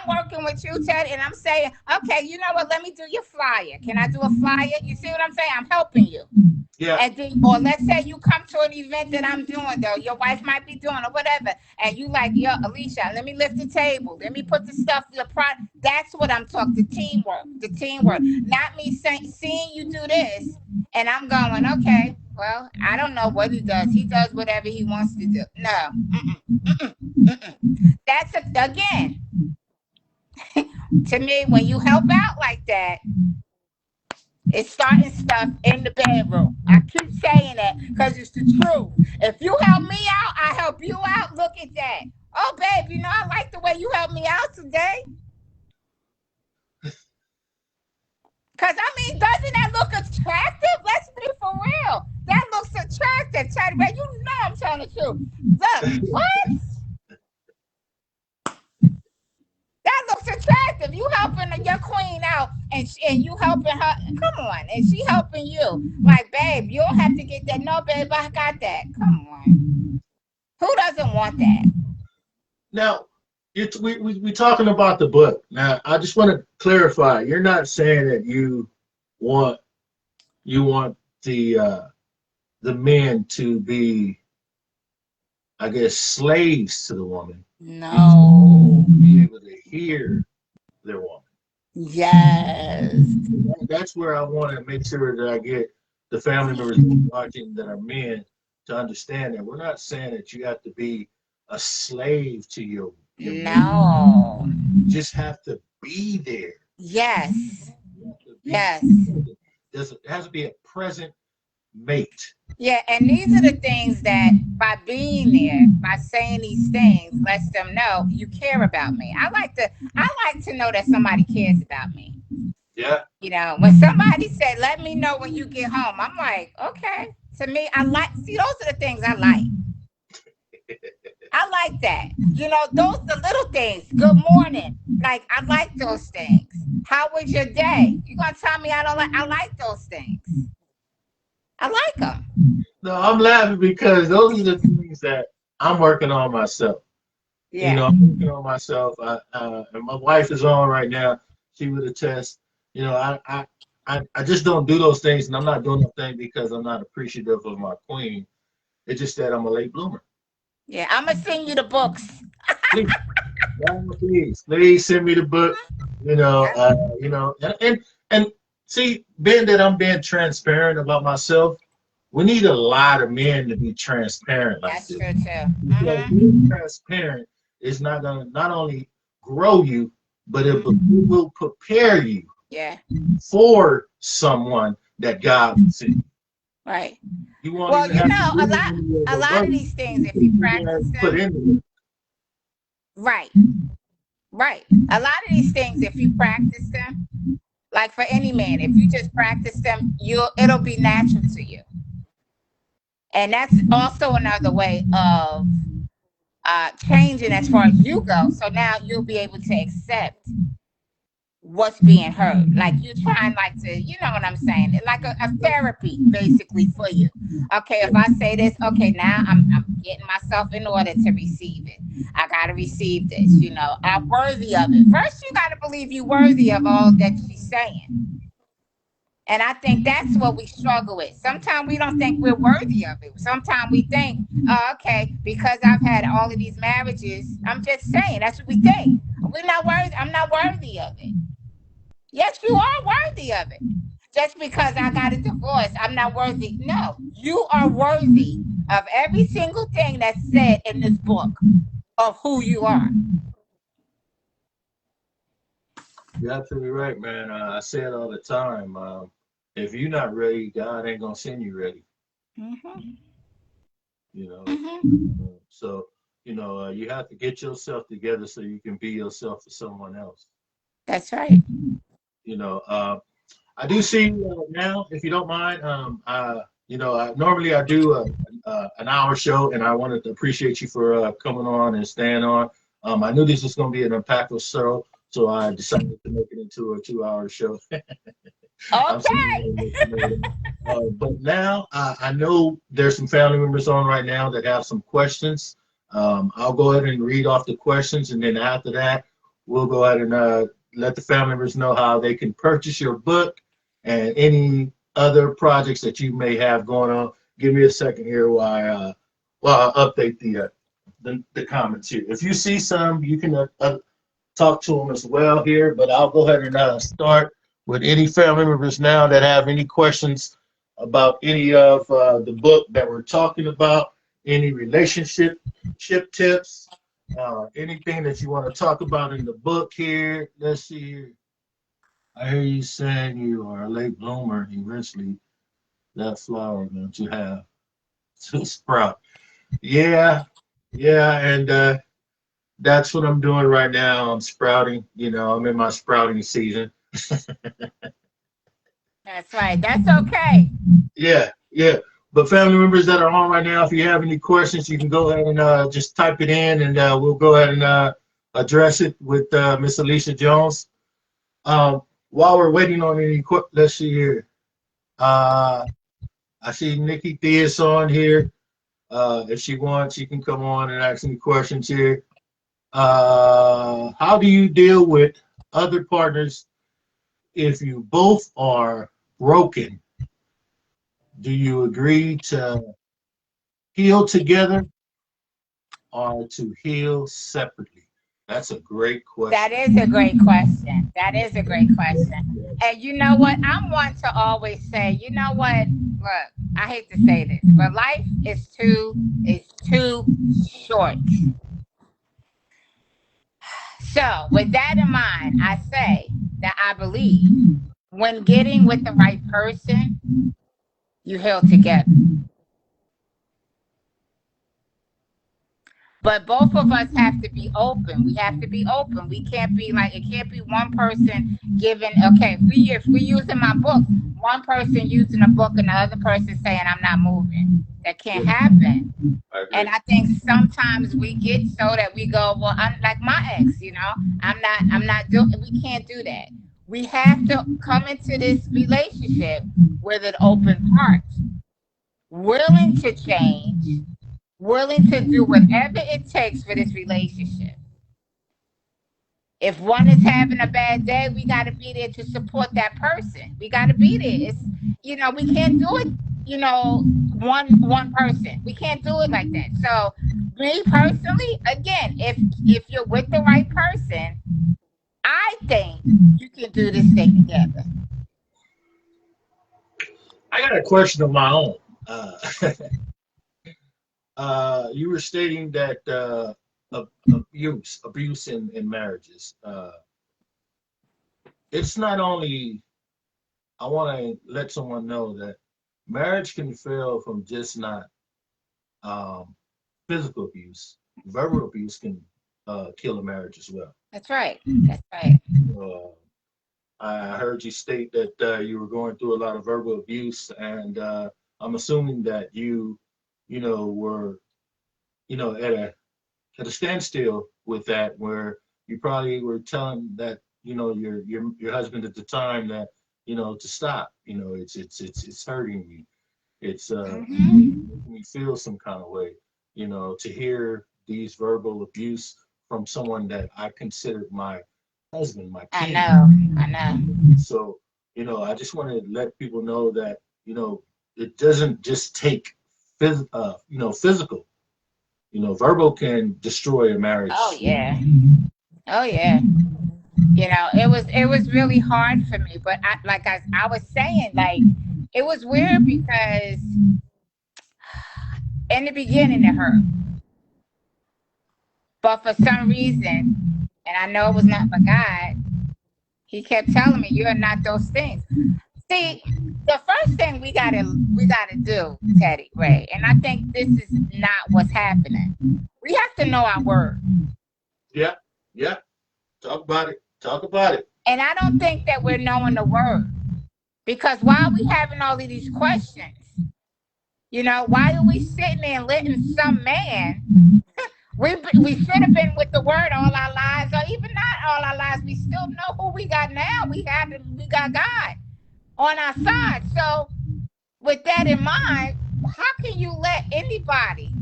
working with you, Ted, and I'm saying, okay, you know what? Let me do your flyer. Can I do a flyer? You see what I'm saying? I'm helping you. Yeah. And then, or let's say you come to an event that I'm doing, though, your wife might be doing or whatever, and you like, yo, Alisha, let me lift the table, let me put the stuff, that's what I'm talking. The teamwork, not me seeing you do this, and I'm going, okay, well, I don't know what he does. He does whatever he wants to do. No, that's again to me when you help out like that. It's starting stuff in the bedroom. I keep saying that because it's the truth. If you help me out, I help you out. Look at that. Oh, babe, I like the way you helped me out today. Because, doesn't that look attractive? Let's be for real. That looks attractive, Teddy Bear. You know I'm telling the truth. Look, what? That looks attractive. You helping your queen out, and you helping her. Come on, and she helping you. Like, babe, you don't have to get that. No, babe, I got that. Come on. Who doesn't want that? Now, we talking about the book. Now, I just want to clarify. You're not saying that want you want the men to be, I guess, slaves to the woman. No. Be able to hear their woman. Yes. That's where I want to make sure that I get the family members watching that are men to understand that we're not saying that you have to be a slave to your man. No. You just have to be there. Yes. Yes. It has to be a present mate. Yeah, and these are the things that by being there, by saying these things, lets them know you care about me. I like to know that somebody cares about me. Yeah. When somebody said, let me know when you get home, I'm like, okay. To me, those are the things I like. I like that. Those the little things. Good morning. Like, I like those things. How was your day? You gonna tell me I like those things. I like them. No, I'm laughing because those are the things that I'm working on myself. Yeah. I'm working on myself. And my wife is on right now. She would attest. I just don't do those things, and I'm not doing those things because I'm not appreciative of my queen. It's just that I'm a late bloomer. Yeah, I'm gonna send you the books. Please send me the book. And see, being that I'm being transparent about myself, we need a lot of men to be transparent like That's this. true too. Because being transparent is not gonna not only grow you, but it will prepare you for someone that God will send. Right. You won't Well, even have a lot of these things, if you practice them, put in. right. Right. A lot of these things, if you practice them, like for any man, if you just practice them, it'll be natural to you. And that's also another way of changing as far as you go. So now you'll be able to accept what's being heard. Like you're trying like to, you know what I'm saying? Like a therapy basically for you. Okay, if I say this, okay, now I'm getting myself in order to receive it. I gotta receive this, you know. I'm worthy of it. First you gotta believe you're worthy of all that she's saying. And I think that's what we struggle with. Sometimes we don't think we're worthy of it. Sometimes we think, oh, okay, because I've had all of these marriages, I'm just saying, that's what we think. We're not worthy. I'm not worthy of it. Yes, you are worthy of it. Just because I got a divorce, I'm not worthy. No, you are worthy of every single thing that's said in this book of who you are. You're absolutely right, man. I say it all the time. If you're not ready, God ain't gonna send you ready. Hmm. You know. Hmm. So you have to get yourself together so you can be yourself for someone else. That's right. You know. I do see now, if you don't mind. Normally I do an hour show, and I wanted to appreciate you for coming on and staying on. I knew this was going to be an impactful show, so I decided to make it into a 2 hour show. I'm Okay. sorry. But now I know there's some family members on right now that have some questions. I'll go ahead and read off the questions, and then after that, we'll go ahead and let the family members know how they can purchase your book and any other projects that you may have going on. Give me a second here while I update the comments here. If you see some, you can talk to them as well here, but I'll go ahead and start with any family members now that have any questions about any of the book that we're talking about, any relationship tips, anything that you want to talk about in the book here. Let's see here. I hear you saying you are a late bloomer. Eventually, that flower that you have to sprout. Yeah, yeah, and that's what I'm doing right now. I'm sprouting. I'm in my sprouting season. That's right. That's okay. Yeah, yeah. But family members that are on right now, if you have any questions, you can go ahead and just type it in, and we'll go ahead and address it with Miss Alicia Jones. While we're waiting on any, let's see here. Uh, I see Nikki Theus on here. If she wants, she can come on and ask any questions here. How do you deal with other partners if you both are broken? Do you agree to heal together or to heal separately? That's a great That question. is a great question. That is a great question. And you know what? I'm one to always say, you know what? Look, I hate to say this, but life is too short. So, with that in mind, I say that I believe when getting with the right person, you heal together. But both of us have to be open. We have to be open. We can't be like it can't be one person giving. Okay, if we using my books, one person using a book and the other person saying I'm not moving. That can't happen. I And agree. I think sometimes we get so that we go, well, I'm like my ex. I'm not doing. We can't do that. We have to come into this relationship with an open heart, willing to change, willing to do whatever it takes for this relationship. If one is having a bad day, we got to be there to support that person. We got to be there. We can't do it. One person. We can't do it like that. So, me personally, again, if you're with the right person, I think you can do this thing together. I got a question of my own. Uh, you were stating that abuse in marriages. It's not only, I want to let someone know that marriage can fail from just not um, physical abuse. Verbal abuse can kill a marriage as well. That's right. That's right. Uh, I heard you state that you were going through a lot of verbal abuse, and I'm assuming that you were, at a standstill with that, where you probably were telling that, your husband at the time that, to stop. It's hurting me. It's Hmm. making me feel some kind of way. To hear these verbal abuse from someone that I considered my husband, my I king. know. I know. So, I just want to let people know that, it doesn't just take physical. Verbal can destroy a Oh marriage. yeah. Oh yeah. It was really hard for me, but I was saying, like, it was weird because in the beginning it hurt, but for some reason, and I know it was not for God, He kept telling me, "You are not those things." See, the first thing we gotta do, Teddy Ray, and I think this is not what's happening. We have to know our word, Yeah, yeah. Talk about it. Talk about it. and I don't think that we're knowing the word because while we having all of these questions, why are we sitting there and letting some man? We should have been with the word all our lives, or even not all our lives. We still know who we got now. We got God on our side. So with that in mind, how can you let anybody,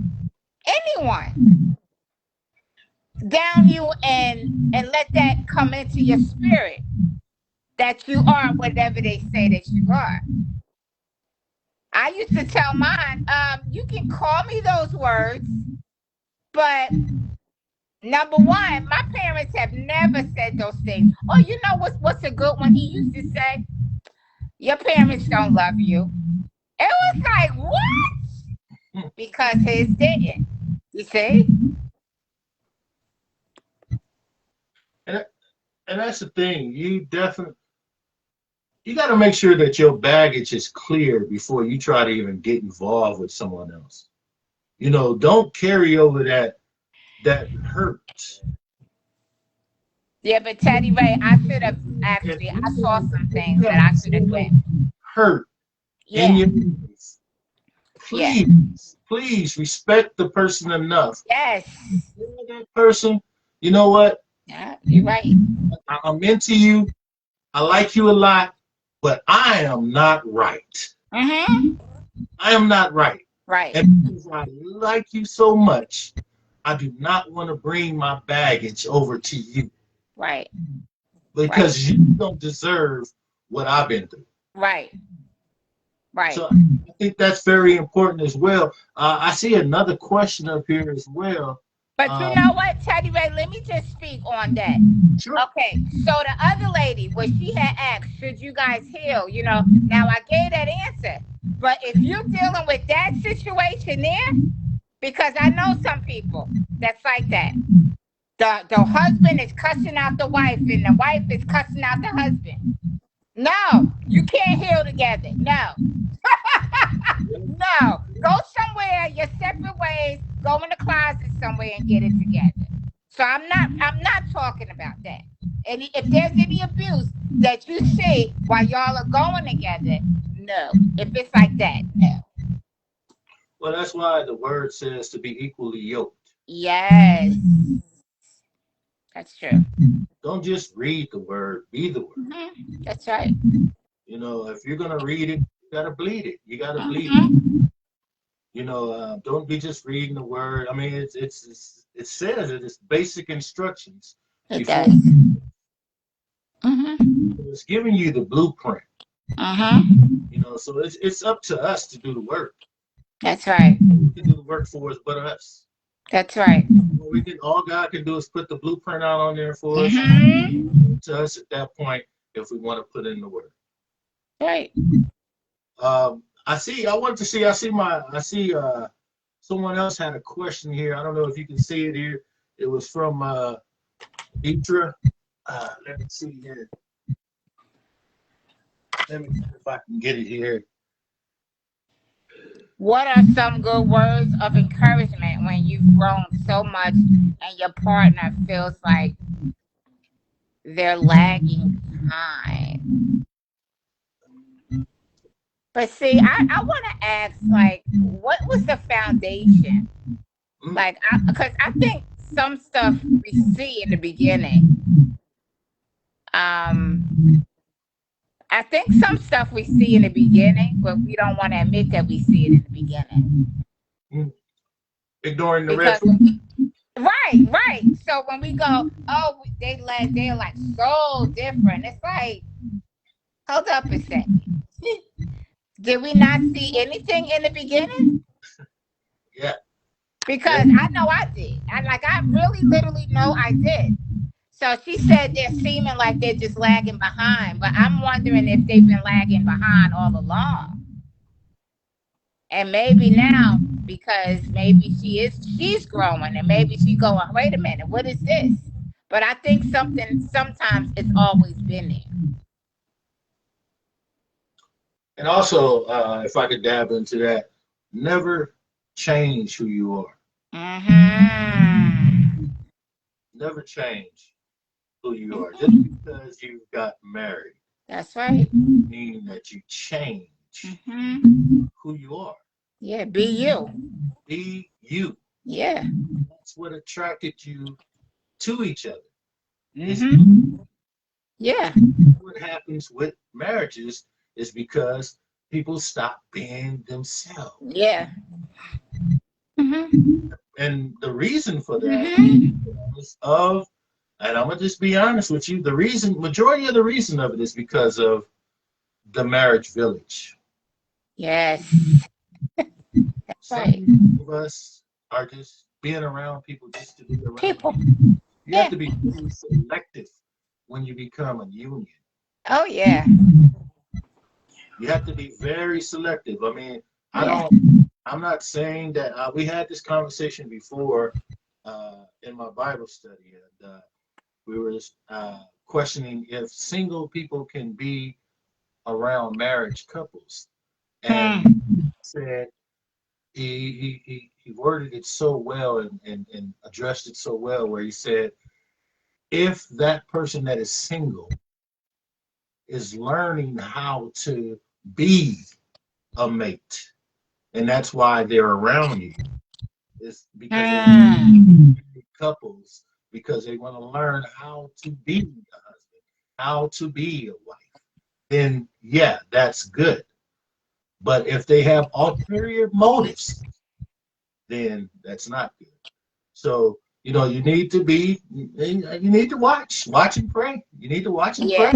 anyone, down you and let that come into your spirit that you are whatever they say that you are? I used to tell mine, you can call me those words, but number one, my parents have never said those things. Oh, what's a good one? He used to say, "Your parents don't love you." It was like, what? Because his didn't. You see? And and that's the thing. You got to make sure that your baggage is clear before you try to even get involved with someone else. Don't carry over that hurt. Yeah, but Teddy Ray, I should have If actually. I you saw some things that have I should so have much done. hurt in Yeah, your life, yeah, please respect the person enough. yes. That person, you know what? Yeah, you're right. I'm into you. I like you a lot, but I am not right. Mm-hmm. I am not right. Right, And because I like you so much, I do not want to bring my baggage over to you right, right, because you don't deserve what I've been through. right, right. So I think that's very important as well. I see another question up here as well. But you know Um, what, Teddy Ray? Let me just speak on that. sure. Okay, so the other lady, what she had asked, should you guys heal? Now I gave that answer. But if you're dealing with that situation there, because I know some people that's like that. The husband is cussing out the wife, and the wife is cussing out the husband. No, you can't heal together. No, no. Go somewhere, your separate ways. Go in the closet somewhere and get it together. So I'm not talking about that. And if there's any abuse that you see while y'all are going together, no. If it's like that, no. Well, that's why the word says to be equally yoked. Yes, that's true. Don't just read the word, be the word. That's right. If you're gonna read it, you gotta bleed it. You gotta bleed it. Hmm. Don't be just reading the word. I mean, it says it's basic instructions It before does. Hmm. it's giving you the blueprint. Hmm. So it's up to us to do the work. That's right. Who can do the work for us but us? That's right. All God can do is put the blueprint out on there for us. Hmm. To us at that point, if we want to put in the work. Right. I see someone else had a question here. I don't know if you can see it here. It was from Deetra. Let me see here. Let me see if I can get it here. What are some good words of encouragement when you've grown so much and your partner feels like they're lagging behind. But see, I want to ask, like, what was the foundation? Like, because I think some stuff we see in the beginning. I think some stuff we see in the beginning, but we don't want to admit that we see it in the beginning. Ignoring the red Because flag. right. So when we go, oh, they're like so different. It's like, hold up a second. Did we not see anything in the beginning? Yeah. Because I know I did. I really literally know I did. So she said they're seeming like they're just lagging behind, but I'm wondering if they've been lagging behind all along. And maybe now, because maybe she's growing and maybe she's going, wait a minute, what is this? But I think sometimes it's always been there. And also, if I could dab into that, never change who you are. Mm-hmm. Never change who you are. Just because you got married, That's right. meaning that you change who you are. Yeah, be you. Be you. Yeah. That's what attracted you to each other. Yeah. What happens with marriages is because people stop being themselves. Yeah. And the reason for that is and I'm gonna just be honest with you, majority of the reason of it is because of the marriage village. Yes. That's right. Some of us are just being around people just to be around People. You have to be really selective when you become a union. Oh yeah. You have to be very selective. I mean, I'm not saying that we had this conversation before in my Bible study, and we were questioning if single people can be around marriage couples. And said he worded it so well and addressed it so well, where he said, if that person that is single is learning how to be a mate, and that's why they're around you. It's because they're couples, because they want to learn how to be a husband, how to be a wife. Then yeah, that's good. But if they have ulterior motives, then that's not good. So you need to watch and pray. You need to watch and pray.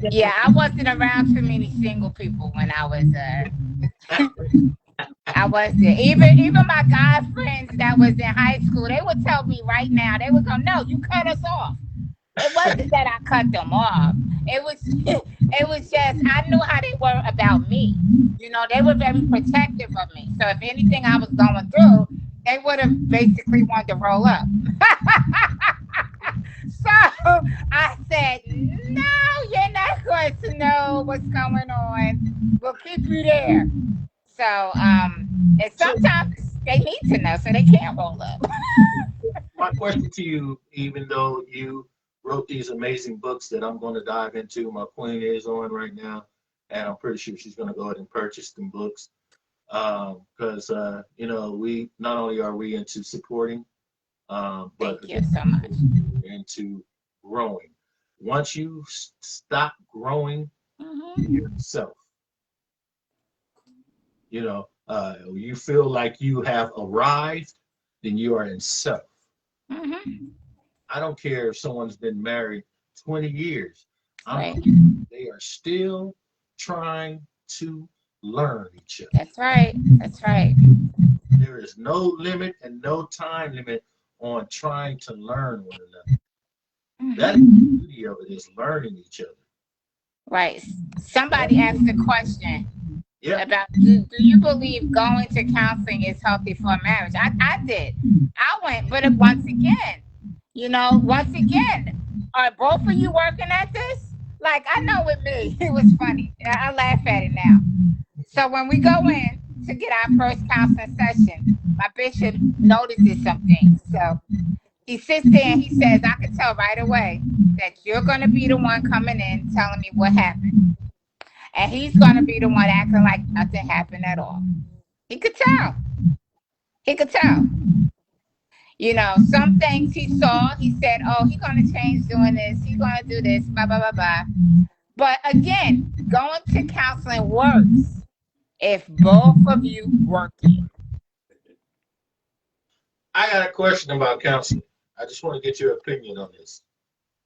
Yeah, I wasn't around too many single people when I was I wasn't. Even my guy friends that was in high school, they would tell me right now, they would go, no, you cut us off. It wasn't that I cut them off. It was just I knew how they were about me. They were very protective of me. So if anything I was going through, they would have basically wanted to roll up. So I said, no, you're not going to know what's going on. We'll keep you there. So and sometimes they need to know so they can't roll up. My question to you, even though you wrote these amazing books that I'm going to dive into, my queen is on right now, and I'm pretty sure she's going to go ahead and purchase them books, because we not only are we into supporting, but Thank you so much. into growing. Once you stop growing yourself, you feel like you have arrived, then you are in self. I don't care if someone's been married 20 years. They are still trying to learn each other. That's right. That's right. There is no limit and no time limit on trying to learn one another. That is the beauty of it, is learning each other. Right. Somebody asked a question about do you believe going to counseling is healthy for a marriage? I did. I went, but once again, are both of you working at this? Like, I know with me, it was funny. I laugh at it now. So when we go in, to get our first counseling session, my bishop notices some things. So he sits there and he says, I could tell right away that you're going to be the one coming in telling me what happened. And he's going to be the one acting like nothing happened at all. He could tell. He could tell. You know, some things he saw, he said, oh, he's going to change doing this. He's going to do this, blah, blah, blah, blah. But again, going to counseling works if both of you work it. I got a question about counseling. I just want to get your opinion on this.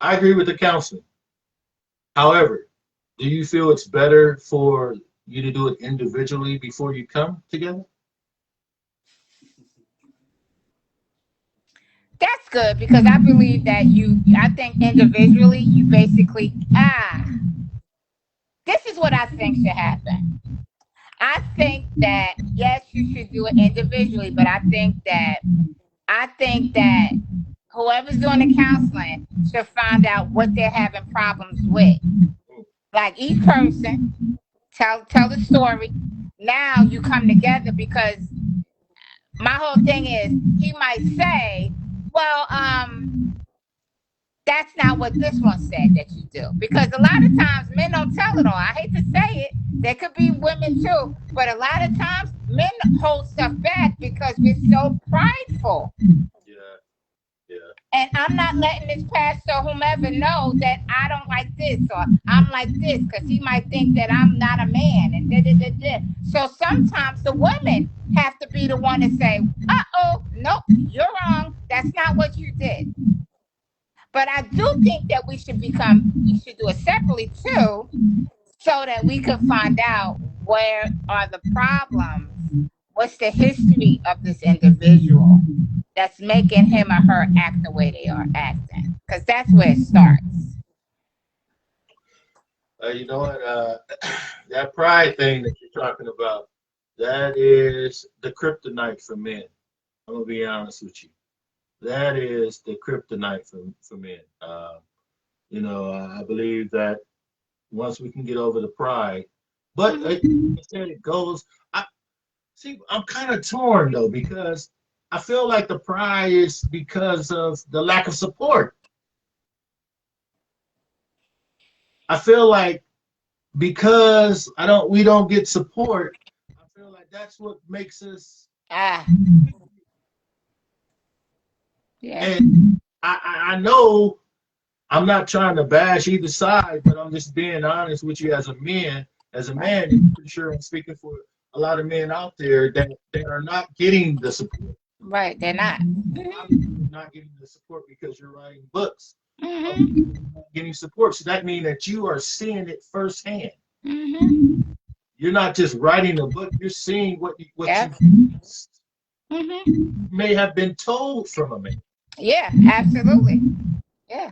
I agree with the counseling. However, do you feel it's better for you to do it individually before you come together? That's good because I believe that I think individually, you basically, this is what I think should happen. I think that, yes, you should do it individually, but I think that whoever's doing the counseling should find out what they're having problems with. Like each person, tell the story. Now you come together because my whole thing is he might say, well, that's not what this one said that you do. Because a lot of times men don't tell it all. I hate to say it. There could be women too. But a lot of times men hold stuff back because we're so prideful. Yeah. And I'm not letting this pastor or whomever know that I don't like this or I'm like this because he might think that I'm not a man and da, da, da, da. So sometimes the women have to be the one to say, uh-oh, nope, you're wrong. That's not what you did. But I do think that we should do it separately too, so that we can find out where are the problems, what's the history of this individual that's making him or her act the way they are acting, because that's where it starts. You know what? That pride thing that you're talking about, that is the kryptonite for men. I'm gonna be honest with you. That is the kryptonite for men. You know, I believe that once we can get over the pride, but like I said, it goes. I'm kind of torn though because I feel like the pride is because of the lack of support. I feel like because we don't get support. I feel like that's what makes us. Yeah. And I know I'm not trying to bash either side, but I'm just being honest with you as a man. As a man, I'm pretty sure I'm speaking for a lot of men out there that are not getting the support. Right, they're not. Not getting the support because you're writing books. Not getting support. So that means that you are seeing it firsthand. You're not just writing a book, you're seeing what you may have been told from a man. Yeah, absolutely. Yeah.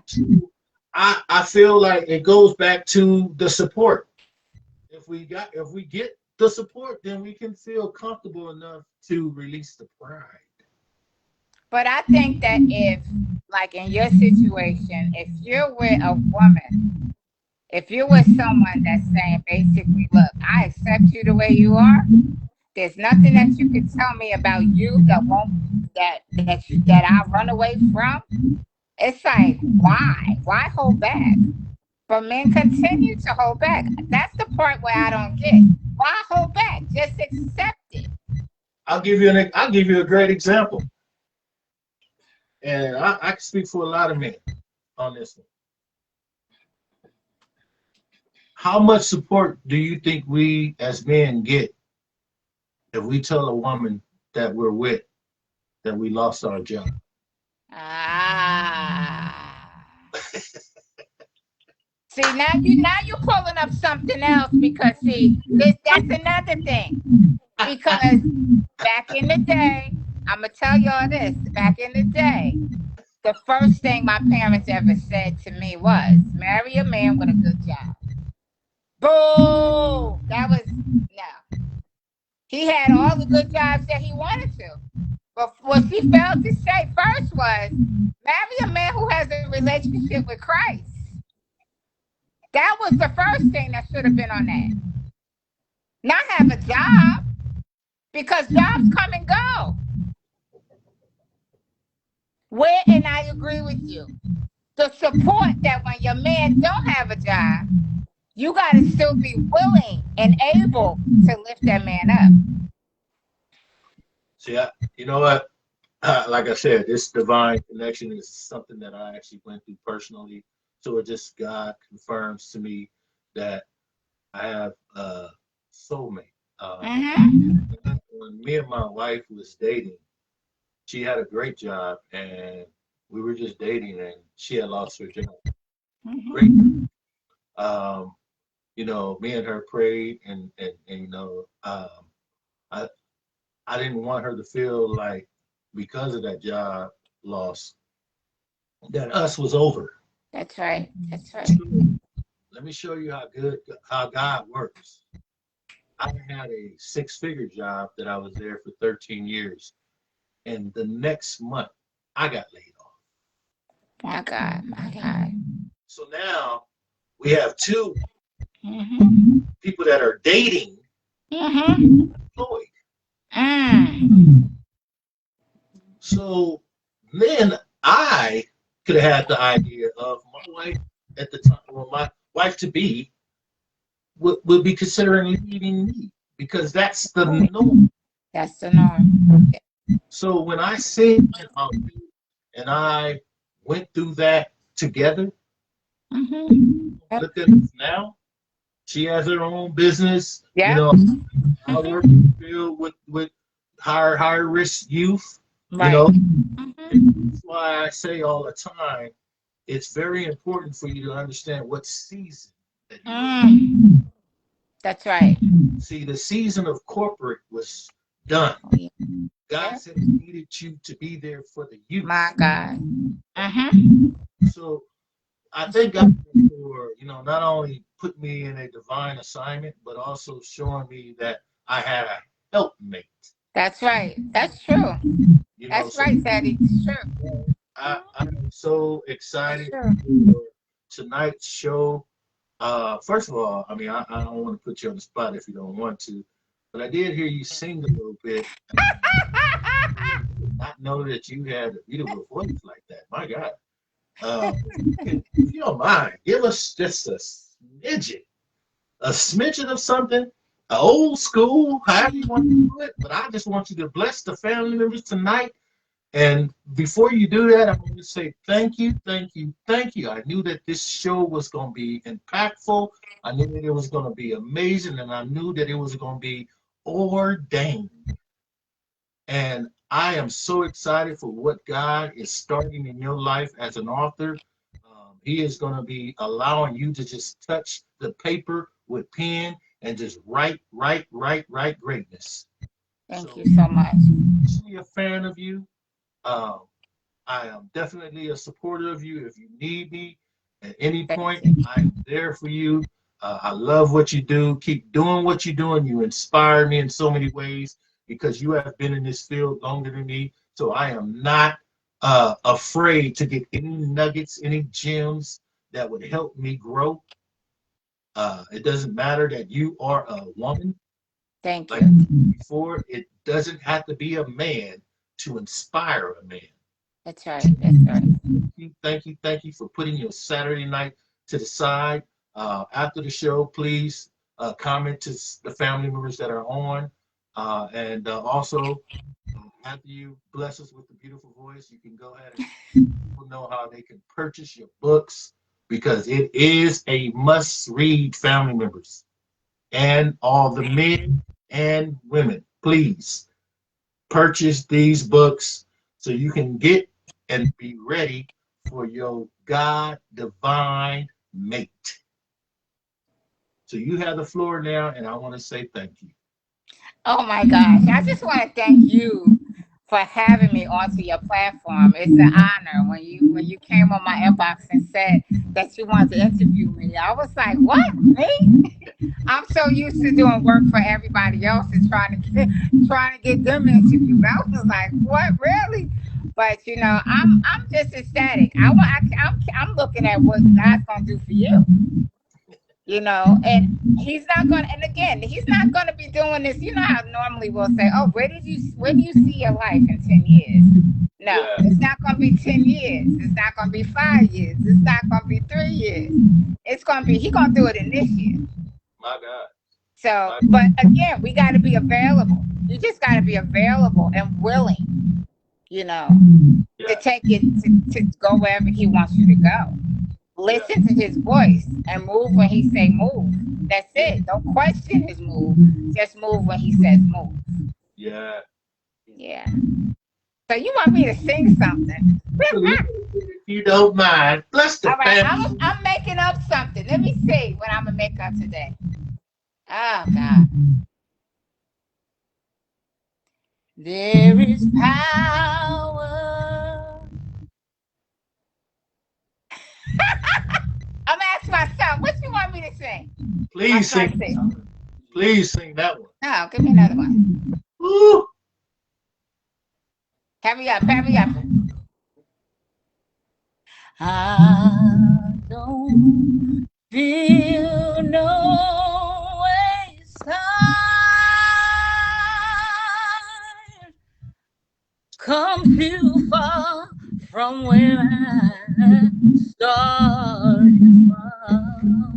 I feel like it goes back to the support. If we get the support, then we can feel comfortable enough to release the pride. But I think that if, like in your situation, if you're with a woman, if you're with someone that's saying basically, look, I accept you the way you are. There's nothing that you can tell me about you that I run away from. It's like, why? Why hold back? But men continue to hold back. That's the part where I don't get. Why hold back? Just accept it. I'll give you a great example. And I can speak for a lot of men on this one. How much support do you think we as men get if we tell a woman that we're with that we lost our job? See, now you're pulling up something else because that's another thing. Because back in the day, I'm gonna tell y'all this. Back in the day, the first thing my parents ever said to me was, "Marry a man with a good job." Boo! That was no. He had all the good jobs that he wanted to. But what she failed to say first was, marry a man who has a relationship with Christ. That was the first thing that should have been on that. Not have a job. because jobs come and go. Where, and I agree with you. The support that when your man don't have a job, you got to still be willing and able to lift that man up. See, you know what? Like I said, this divine connection is something that I actually went through personally. So it just God confirms to me that I have a soulmate. Mm-hmm. When me and my wife was dating, she had a great job, and we were just dating, and she had lost her job. Great. Mm-hmm. Um, me and her prayed, and I I didn't want her to feel like because of that job loss that us was over. That's right. That's right. So, let me show you how God works. I had a six-figure job that I was there for 13 years, and the next month I got laid off. My God. My God. So now we have two Mm-hmm. people that are dating Mm-hmm. employed. Mm. So then I could have had the idea of my wife at the time, well, my wife to be would be considering leaving me because that's the norm. That's the norm. So when I said about you and I went through that together, Mm-hmm. Yep. look at us now. She has her own business. Yep. I Mm-hmm. work in the field with higher risk youth. You Right. know, Mm-hmm. that's why I say all the time, it's very important for you to understand what season that you are. Mm. That's right. See, the season of corporate was done. Oh, yeah. God Yep. said He needed you to be there for the My youth. God. Mm-hmm. So I thank God for not only put me in a divine assignment, but also showing me that I had a helpmate. That's right. That's true. That's So right, Teddy. It's true. I'm so That's excited true. for tonight's show. First of all, I mean, I don't want to put you on the spot if you don't want to, but I did hear you sing a little bit. I did not know that you had a beautiful voice like that. My God. If you don't mind, give us just a smidgen of something, old school, however you want to do it. But I just want you to bless the family members tonight. And before you do that, I want to say thank you, thank you, thank you. I knew that this show was going to be impactful. I knew that it was going to be amazing, and I knew that it was going to be ordained. And I am so excited for what God is starting in your life as an author. He is going to be allowing you to just touch the paper with pen and just write greatness. Thank So, you so much. I'm actually a fan of you. Um, I am definitely a supporter of you. If you need me at any Thank point, you. I'm there for you. I love what you do. Keep doing what you're doing. You inspire me in so many ways because you have been in this field longer than me. So I am not afraid to get any nuggets, any gems that would help me grow. It doesn't matter that you are a woman. Thank Like you. before, it doesn't have to be a man to inspire a man. That's right. That's right. Thank you for putting your Saturday night to the side. After the show, please comment to the family members that are on. And also, after you bless us with the beautiful voice, you can go ahead and let people know how they can purchase your books because it is a must read, family members and all the men and women. Please purchase these books so you can get and be ready for your God divine mate. So you have the floor now, and I want to say thank you. Oh my gosh. I just want to thank you for having me onto your platform. It's an honor when you came on my inbox and said that you wanted to interview me. I was like, what? Me? I'm so used to doing work for everybody else and trying to get them interviewed. I was like, what, really? But I'm just ecstatic. I'm looking at what God's gonna do for you. you know, and he's not going to, and again, he's not going to be doing this. You know how normally we'll say, oh, where do you see your life in 10 years? No, Yeah. it's not going to be 10 years. It's not going to be 5 years. It's not going to be 3 years. It's going to be, he's going to do it in this year. My God. So, but again, we got to be available. You just got to be available and willing, you know, to take it, to go wherever he wants you to go. Listen to his voice and move when he say move. That's it. Don't question his move. Just move when he says move. Yeah. Yeah. So you want me to sing something? If you don't mind, bless the All right. family. I'm making up something. Let me see what I'm gonna make up today. Oh God. There is power. I'm gonna ask my son, what you want me to sing? Please sing. Please sing that one. No, give me another one. Woo. Hurry up, hurry up. I don't feel no waste time. Come too far from where I started from.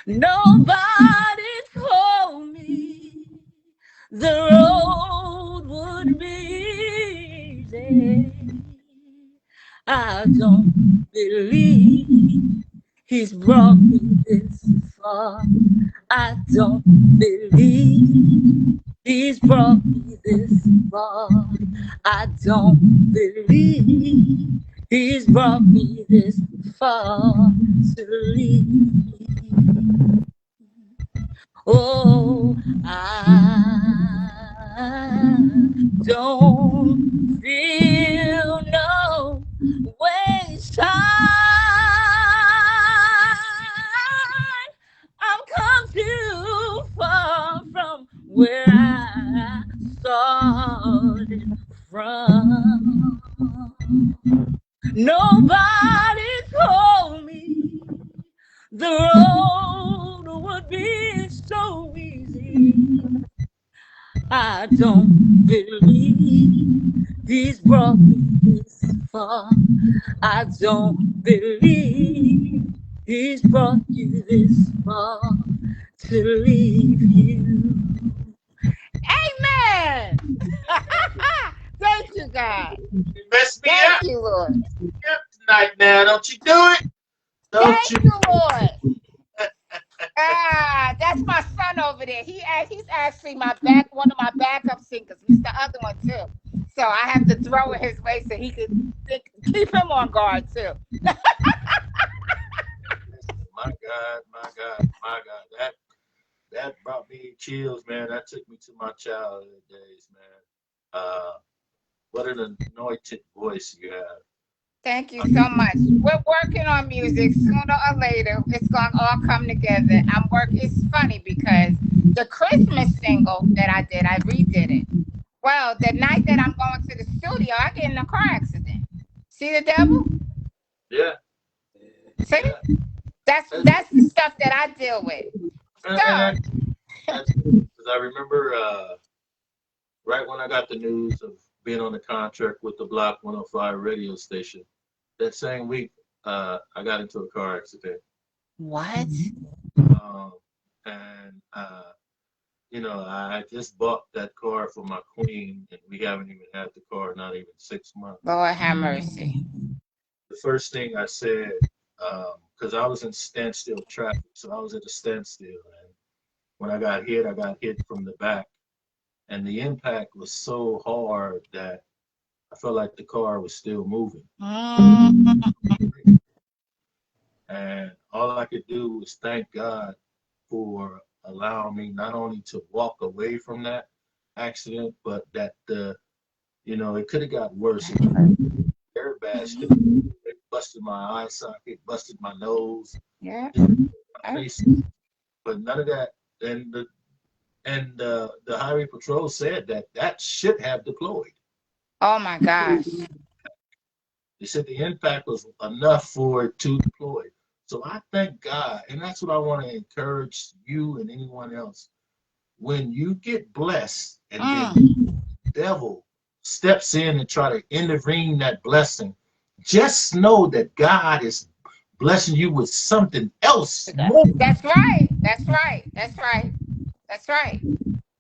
Nobody told me the road would be easy. I don't believe he's brought me this far. I don't believe he's brought me this far. I don't believe he's brought me this far to leave me. Oh, I don't feel no waste time. I've come too far from where I started from. Nobody told me the road would be so easy. I don't believe he's brought me this far. I don't believe he's brought you this far to leave you. Amen. Thank you, God. You messed me Thank up. you, Lord. Tonight now. Don't you do it. Don't Thank you? you, Lord. That's my son over there. He's actually one of my backup singers. He's the other one too. So I have to throw it his way so he could keep him on guard too. My God, my God, my God. That brought me chills, man. That took me to my childhood days, man. What an anointed voice you have. Thank you so much. We're working on music. Sooner or later, it's gonna all come together. It's funny because the Christmas single that I did, I redid it. Well, the night that I'm going to the studio, I get in a car accident. See the devil? Yeah. See? Yeah. That's the stuff that I deal with. So Because I remember right when I got the news of being on the contract with the Block 105 radio station, that same week I got into a car accident. what? And you know, I just bought that car for my queen, and we haven't even had the car not even 6 months. Lord have mercy. The first thing I said, because I was in standstill traffic, so I was at a standstill, and when I got hit from the back, and the impact was so hard that I felt like the car was still moving. And all I could do was thank God for allowing me not only to walk away from that accident, but that it could have got worse. Airbags it busted my eye socket, busted my nose, Yeah. my face, but none of that. And the highway patrol said that should have deployed. Oh my gosh. They said the impact was enough for it to deploy. So I thank God, and that's what I want to encourage you and anyone else. When you get blessed, and then the devil steps in and try to intervene that blessing, just know that God is blessing you with something else more. That's right. That's right. That's right. That's right.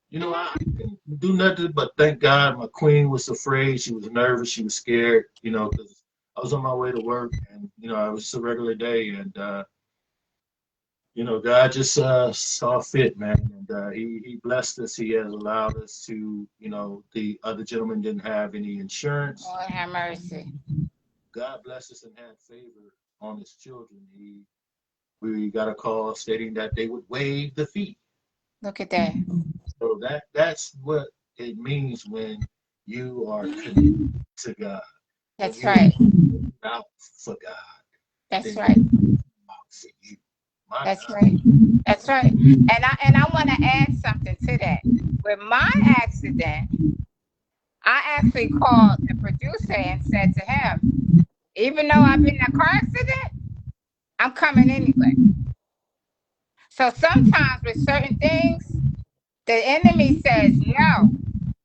You know, I didn't do nothing but thank God. My queen was afraid. She was nervous. She was scared, you know, because I was on my way to work, and, you know, it was a regular day. And, you know, God just saw fit, man. And he blessed us. He has allowed us to, you know, the other gentleman didn't have any insurance. Lord have mercy. God blessed us and had favor on his children. We got a call stating that they would waive the fee. Look at that. So that's what it means when you are connected to God. That's When right. you're out for God. That's Then right. out for you. My That's God. right. That's right. And I want to add something to that. With my accident, I actually called the producer and said to him, even though I've been in a car accident, I'm coming anyway. So sometimes with certain things, the enemy says no,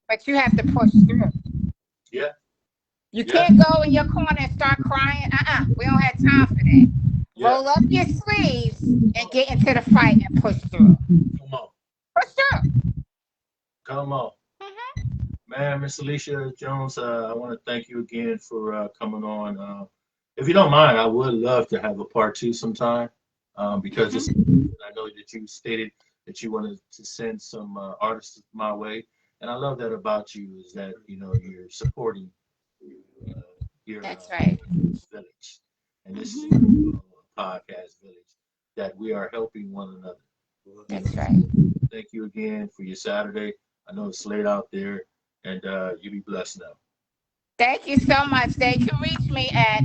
but you have to push through. Yeah. You Yeah. can't go in your corner and start crying. We don't have time for that. Yeah. Roll up your sleeves and get into the fight and push through. Come on. Push through. Come on. Mhm. Man, Miss Alicia Jones, I want to thank you again for coming on. If you don't mind, I would love to have a part two sometime, because just I know that you stated that you wanted to send some artists my way, and I love that about you is that you know you're supporting uh, your That's right. village, and this is Mhm. a podcast village that we are helping one another. You That's know, right. thank you again for your Saturday. I know it's late out there, and you be blessed now. Thank you so much. They can reach me at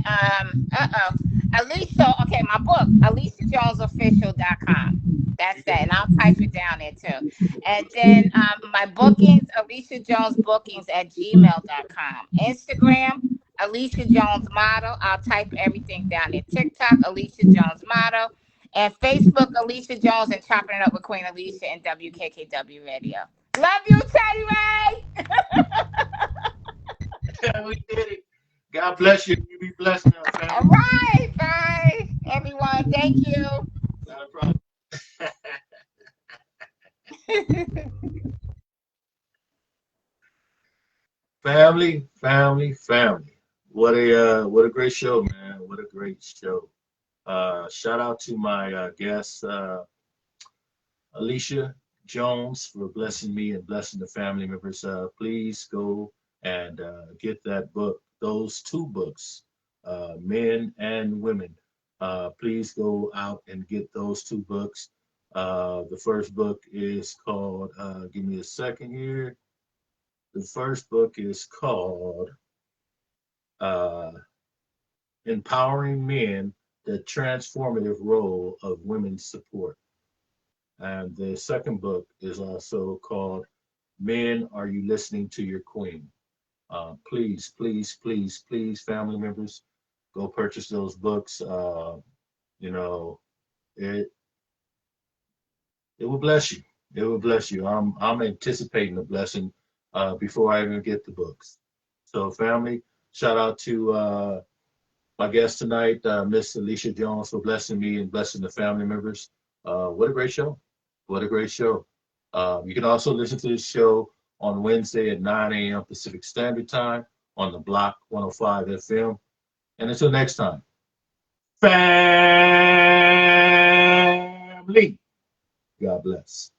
Alisha. Okay, my book, AlishaJonesOfficial.com. That's that. And I'll type it down there too. And then my bookings, Alicia Jones Bookings at gmail.com. Instagram, Alicia Jones Model. I'll type everything down there. TikTok, Alicia Jones Model. And Facebook, Alicia Jones and Chopping It Up with Queen Alicia and WKKW Radio. Love you, Teddy Ray. We did it. God bless you. You be blessed now, All family. right. Bye, everyone. Thank you. Not a problem. Family, family, family. What a great show, man. What a great show. Shout out to my guest, Alicia Jones, for blessing me and blessing the family members. Please go and get that book, those two books, Men and Women. Please go out and get those two books. The first book is called, give me a second here. The first book is called uh, Empowering Men, the Transformative Role of Women's Support. And the second book is also called Men, Are You Listening to Your Queen? Please, please, please, please, family members, go purchase those books. You know, it it will bless you. It will bless you. I'm anticipating the blessing before I even get the books. So, family, shout out to my guest tonight, Miss Alicia Jones, for blessing me and blessing the family members. What a great show. What a great show. You can also listen to this show on Wednesday at 9 a.m. Pacific Standard Time on the Block 105 FM. And until next time, family, God bless.